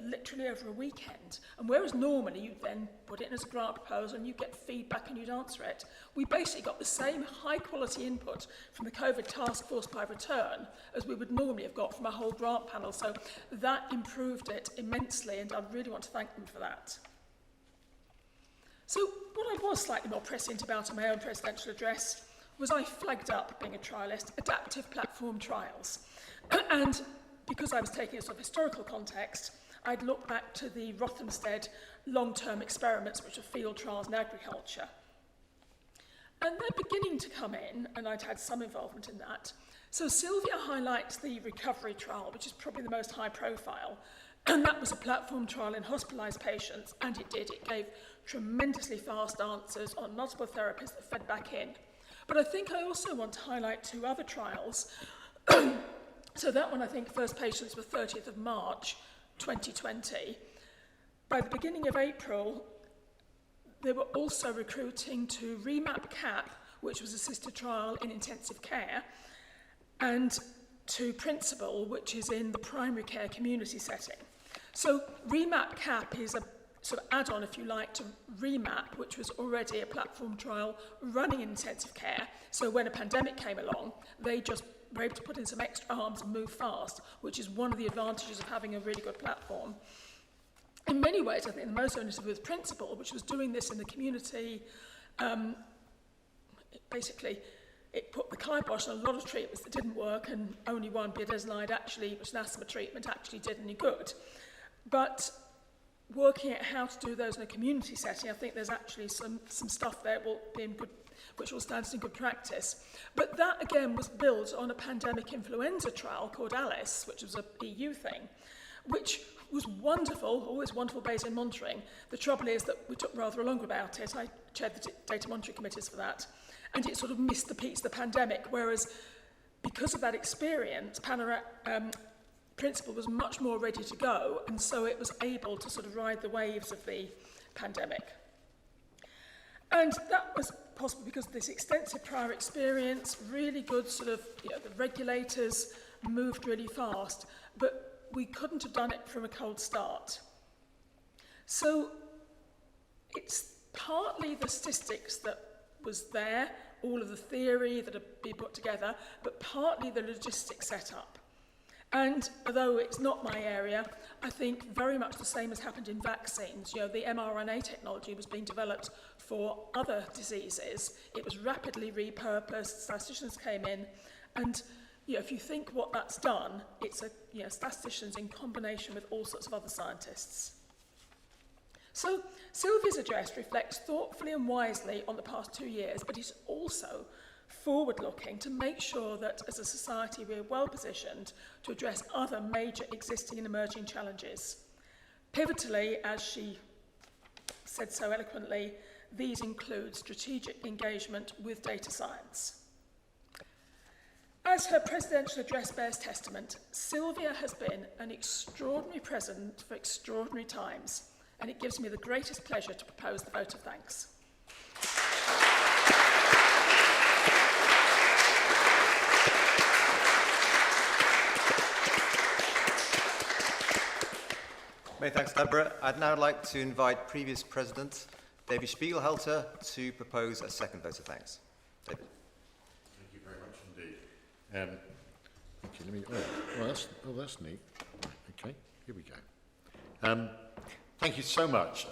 literally over a weekend. And whereas normally you then put it in as a grant proposal and you get feedback and you'd answer it, we basically got the same high quality input from the COVID task force by return as we would normally have got from a whole grant panel. So that improved it immensely, and I really want to thank them for that. So what I was slightly more prescient about in my own presidential address was I flagged up, being a trialist, adaptive platform trials. And because I was taking a sort of historical context, I'd look back to the Rothamsted long-term experiments, which are field trials in agriculture. And they're beginning to come in, and I'd had some involvement in that. So Sylvia highlights the recovery trial, which is probably the most high profile. And that was a platform trial in hospitalised patients, and it did. It gave tremendously fast answers on multiple therapies that fed back in. But I think I also want to highlight 2 other trials. So that one, I think, first patients were 30th of March, 2020. By the beginning of April, they were also recruiting to Remap CAP, which was a sister trial in intensive care, and to Principal, which is in the primary care community setting. So Remap CAP is a sort of add-on, if you like, to Remap, which was already a platform trial running in intensive care. So when a pandemic came along, they just were able to put in some extra arms and move fast, which is one of the advantages of having a really good platform. In many ways, I think the most interesting was Principal, which was doing this in the community. It put the kibosh on a lot of treatments that didn't work, and only one, budesonide, actually, which is an asthma treatment, actually did any good. But working out how to do those in a community setting, I think there's actually some stuff there which will stand us in good practice. But that, again, was built on a pandemic influenza trial called ALICE, which was an EU thing, which was wonderful, always wonderful Bayesian monitoring. The trouble is that we took rather longer about it. I chaired the data monitoring committees for that, and it sort of missed the peaks of the pandemic, whereas because of that experience, Principal was much more ready to go, and so it was able to sort of ride the waves of the pandemic. And that was possible because of this extensive prior experience, really good sort of, the regulators moved really fast, but we couldn't have done it from a cold start. So it's partly the statistics that was there, all of the theory that had been put together, but partly the logistics set up. And although it's not my area, I think very much the same has happened in vaccines. The mRNA technology was being developed for other diseases. It was rapidly repurposed, statisticians came in, and if you think what that's done, it's statisticians in combination with all sorts of other scientists. So Sylvia's address reflects thoughtfully and wisely on the past 2 years, but it's also forward-looking to make sure that as a society we're well positioned to address other major existing and emerging challenges. Pivotally, as she said so eloquently, these include strategic engagement with data science. As her presidential address bears testament, Sylvia has been an extraordinary president for extraordinary times, and it gives me the greatest pleasure to propose the vote of thanks. Many thanks, Deborah. I'd now like to invite previous President David Spiegelhalter to propose a second vote of thanks. David. Thank you very much indeed. That's neat. Okay, here we go. Thank you so much.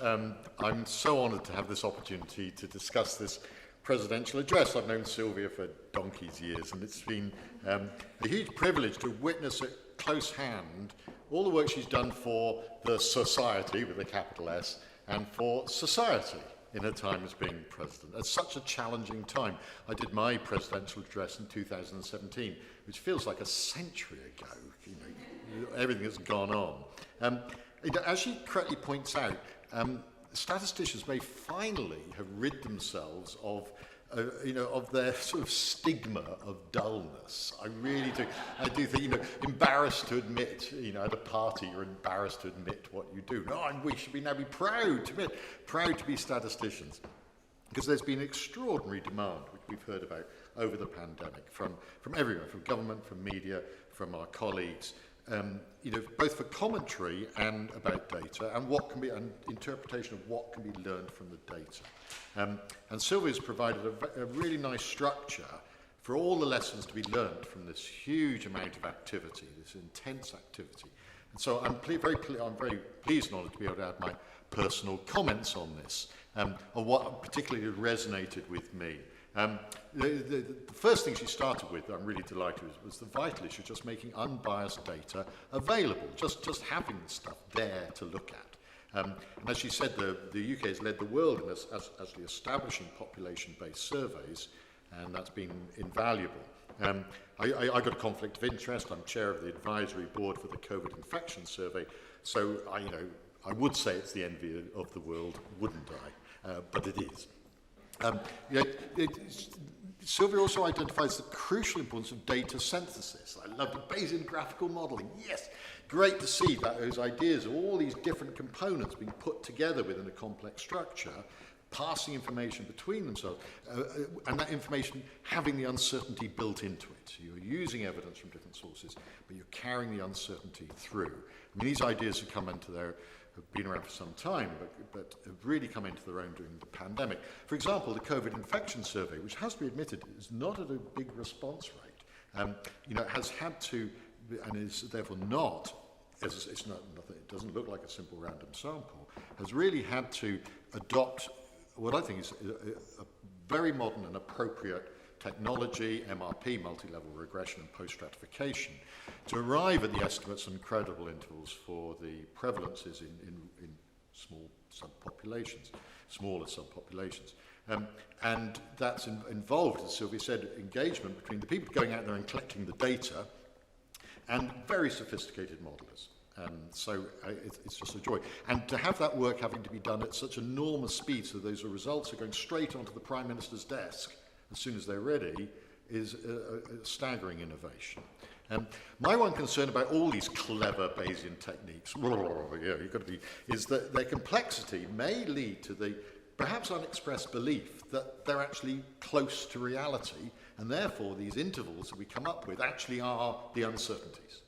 I'm so honoured to have this opportunity to discuss this presidential address. I've known Sylvia for donkey's years, and it's been a huge privilege to witness at close hand all the work she's done for the society, with a capital S, and for society in her time as being president. At such a challenging time. I did my presidential address in 2017, which feels like a century ago, everything that's gone on. As she correctly points out, statisticians may finally have rid themselves of of their sort of stigma of dullness. I really do. I do think, embarrassed to admit, at a party, you're embarrassed to admit what you do. No, and we should now be proud to be statisticians. Because there's been extraordinary demand, which we've heard about over the pandemic, from everywhere, from government, from media, from our colleagues, both for commentary and about data, and what can be an interpretation of what can be learned from the data. And Sylvia's provided a really nice structure for all the lessons to be learned from this huge amount of activity, this intense activity. And so I'm very pleased and honoured to be able to add my personal comments on this, on what particularly resonated with me. The first thing she started with, I'm really delighted with, was the vital issue, just making unbiased data available, just having the stuff there to look at. And as she said, the UK has led the world in actually establishing population-based surveys, and that's been invaluable. I got a conflict of interest. I'm chair of the advisory board for the COVID infection survey, so I would say it's the envy of the world, wouldn't I? But it is. Sylvia also identifies the crucial importance of data synthesis. I love the Bayesian graphical modelling. Yes, great to see that those ideas of all these different components being put together within a complex structure, passing information between themselves, and that information having the uncertainty built into it. So you're using evidence from different sources, but you're carrying the uncertainty through. I mean, these ideas have been around for some time, but have really come into their own during the pandemic. For example, the COVID infection survey, which has to be admitted is not at a big response rate, has had to, and is therefore not, it's not nothing, it doesn't look like a simple random sample, has really had to adopt what I think is a very modern and appropriate technology, MRP, multi-level regression and post-stratification, to arrive at the estimates and credible intervals for the prevalences in small subpopulations, smaller subpopulations. And that's involved, as Sylvia said, engagement between the people going out there and collecting the data and very sophisticated modelers. So it's just a joy. And to have that work having to be done at such enormous speed, so those results are going straight onto the Prime Minister's desk as soon as they're ready, is a staggering innovation. My one concern about all these clever Bayesian techniques, is that their complexity may lead to the perhaps unexpressed belief that they're actually close to reality, and therefore these intervals that we come up with actually are the uncertainties.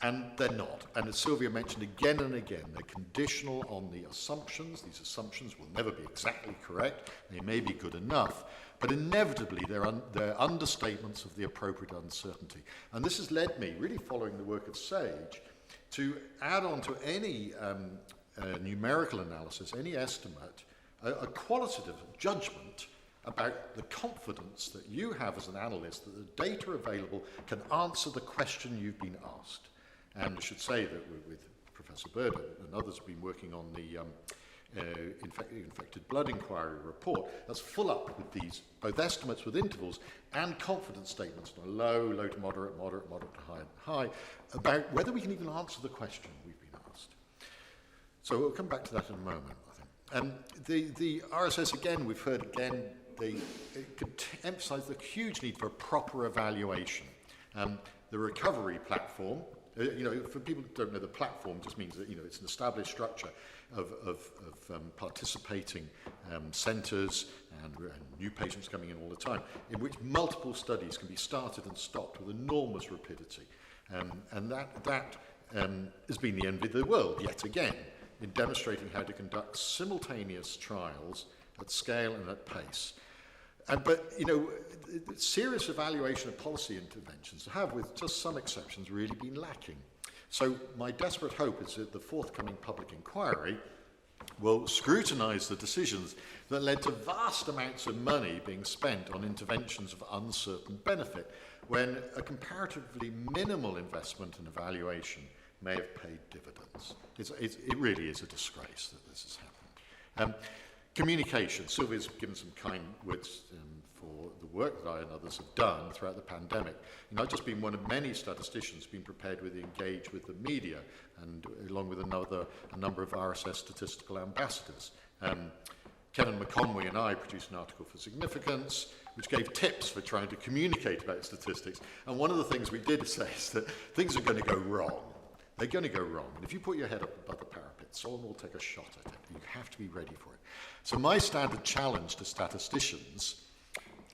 And they're not. And as Sylvia mentioned again and again, they're conditional on the assumptions. These assumptions will never be exactly correct. They may be good enough, but inevitably they're understatements of the appropriate uncertainty. And this has led me, really following the work of SAGE, to add on to any numerical analysis, any estimate, a qualitative judgment about the confidence that you have as an analyst that the data available can answer the question you've been asked. And I should say that with Professor Bird and others have been working on the infected blood inquiry report, that's full up with these, both estimates with intervals and confidence statements, low to moderate, moderate to high, and high, about whether we can even answer the question we've been asked. So we'll come back to that in a moment, I think. The RSS, again, we've heard again, they could emphasise the huge need for a proper evaluation. The recovery platform, for people who don't know, the platform just means that, it's an established structure of participating centres and new patients coming in all the time, in which multiple studies can be started and stopped with enormous rapidity. And that has been the envy of the world, yet again, in demonstrating how to conduct simultaneous trials at scale and at pace. But serious evaluation of policy interventions have, with just some exceptions, really been lacking. So my desperate hope is that the forthcoming public inquiry will scrutinise the decisions that led to vast amounts of money being spent on interventions of uncertain benefit, when a comparatively minimal investment and evaluation may have paid dividends. It really is a disgrace that this has happened. Communication. Sylvia's given some kind words for the work that I and others have done throughout the pandemic. I've just been one of many statisticians being prepared to engage with the media, and along with a number of RSS statistical ambassadors. Kevin McConway and I produced an article for Significance, which gave tips for trying to communicate about statistics. And one of the things we did say is that things are going to go wrong. They're going to go wrong. And if you put your head up above the parapet, someone will take a shot at it. You have to be ready for it. So my standard challenge to statisticians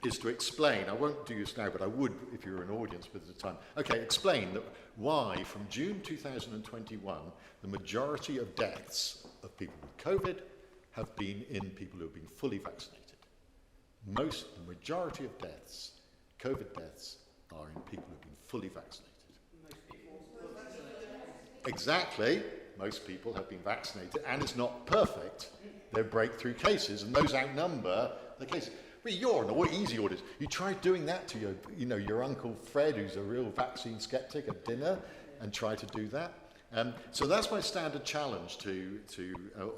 is to explain, I won't do this now, but I would if you were an audience with the time. Okay, explain that why from June 2021, the majority of deaths of people with COVID have been in people who have been fully vaccinated. The majority of deaths, COVID deaths, are in people who have been fully vaccinated. Exactly. Most people have been vaccinated, and it's not perfect. They're breakthrough cases, and those outnumber the cases. Well, you're an easy audience. You try doing that to your Uncle Fred, who's a real vaccine skeptic, at dinner, and try to do that. So that's my standard challenge to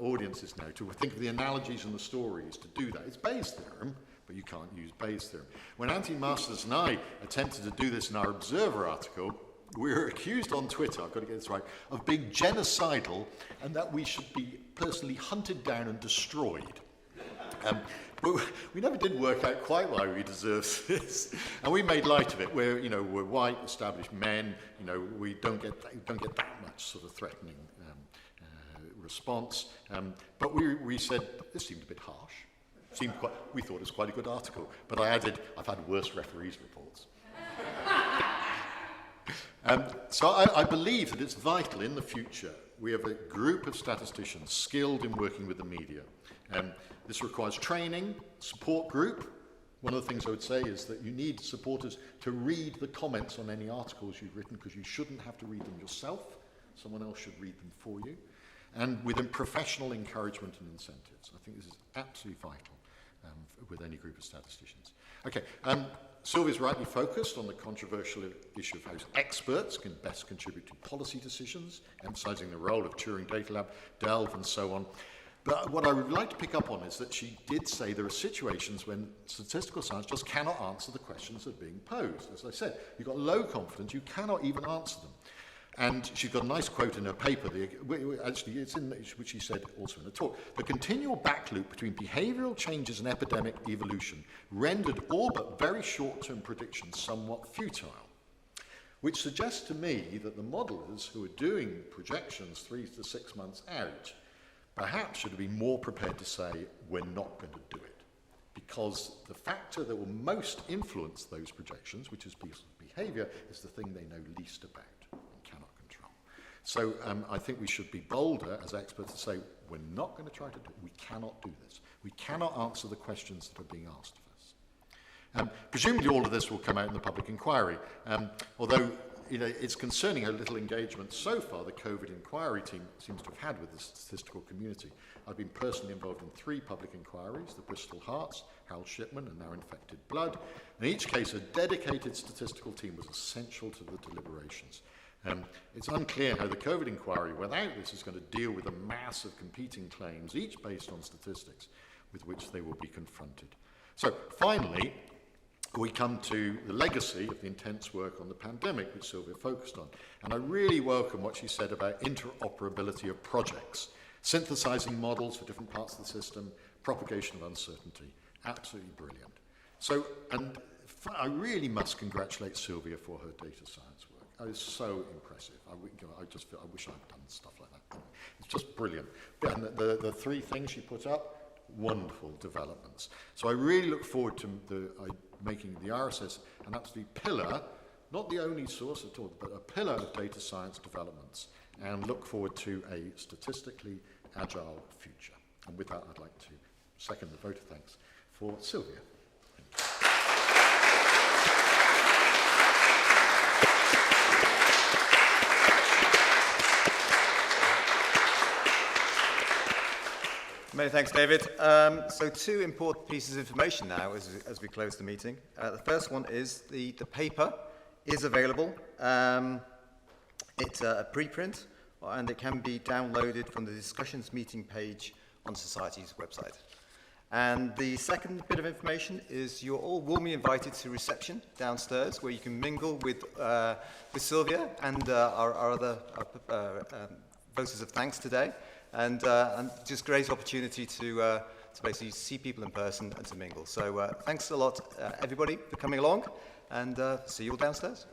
audiences now, to think of the analogies and the stories to do that. It's Bayes' theorem, but you can't use Bayes' theorem. When Anthony Masters and I attempted to do this in our Observer article, we were accused on Twitter, I've got to get this right, of being genocidal and that we should be personally hunted down and destroyed. But we never did work out quite why we deserved this, and we made light of it. We're white, established men. We don't get that much sort of threatening response. But we said this seemed a bit harsh. We thought it was quite a good article. But I added, I've had worse referees' reports. So I believe that it's vital in the future we have a group of statisticians skilled in working with the media. This requires training, support group. One of the things I would say is that you need supporters to read the comments on any articles you've written, because you shouldn't have to read them yourself. Someone else should read them for you. And with professional encouragement and incentives. I think this is absolutely vital with any group of statisticians. Okay, Sylvia's rightly focused on the controversial issue of how experts can best contribute to policy decisions, emphasising the role of Turing Data Lab, Delve, and so on. But what I would like to pick up on is that she did say there are situations when statistical science just cannot answer the questions that are being posed. As I said, you've got low confidence, you cannot even answer them. And she's got a nice quote in her paper, actually it's in which she said also in a talk, the continual backloop between behavioural changes and epidemic evolution rendered all but very short-term predictions somewhat futile, which suggests to me that the modelers who are doing projections 3 to 6 months out perhaps should be more prepared to say, we're not going to do it. Because the factor that will most influence those projections, which is people's behaviour, is the thing they know least about and cannot control. So I think we should be bolder as experts to say, we're not going to try to do it. We cannot do this. We cannot answer the questions that are being asked of us. Presumably all of this will come out in the public inquiry, although it's concerning how little engagement so far the COVID inquiry team seems to have had with the statistical community. I've been personally involved in 3 public inquiries, the Bristol Hearts, Hal Shipman, and now Infected Blood. In each case, a dedicated statistical team was essential to the deliberations. It's unclear how the COVID inquiry, without this, is going to deal with a mass of competing claims, each based on statistics, with which they will be confronted. So, finally, we come to the legacy of the intense work on the pandemic, which Sylvia focused on. And I really welcome what she said about interoperability of projects, synthesizing models for different parts of the system, propagation of uncertainty. Absolutely brilliant. So, and I really must congratulate Sylvia for her data science work. It was so impressive. I just feel, I wish I'd done stuff like that. It's just brilliant. And the 3 things she put up, wonderful developments. So I really look forward to making the RSS an absolute pillar, not the only source at all, but a pillar of data science developments, and look forward to a statistically agile future. And with that, I'd like to second the vote of thanks for Sylvia. Many thanks, David. So 2 important pieces of information now as we close the meeting. The first one is the paper is available. It's a preprint, and it can be downloaded from the discussions meeting page on the Society's website. And the second bit of information is you're all warmly invited to reception downstairs, where you can mingle with Sylvia and our other voters of thanks today. And just great opportunity to to basically see people in person and to mingle. So thanks a lot, everybody, for coming along, and see you all downstairs.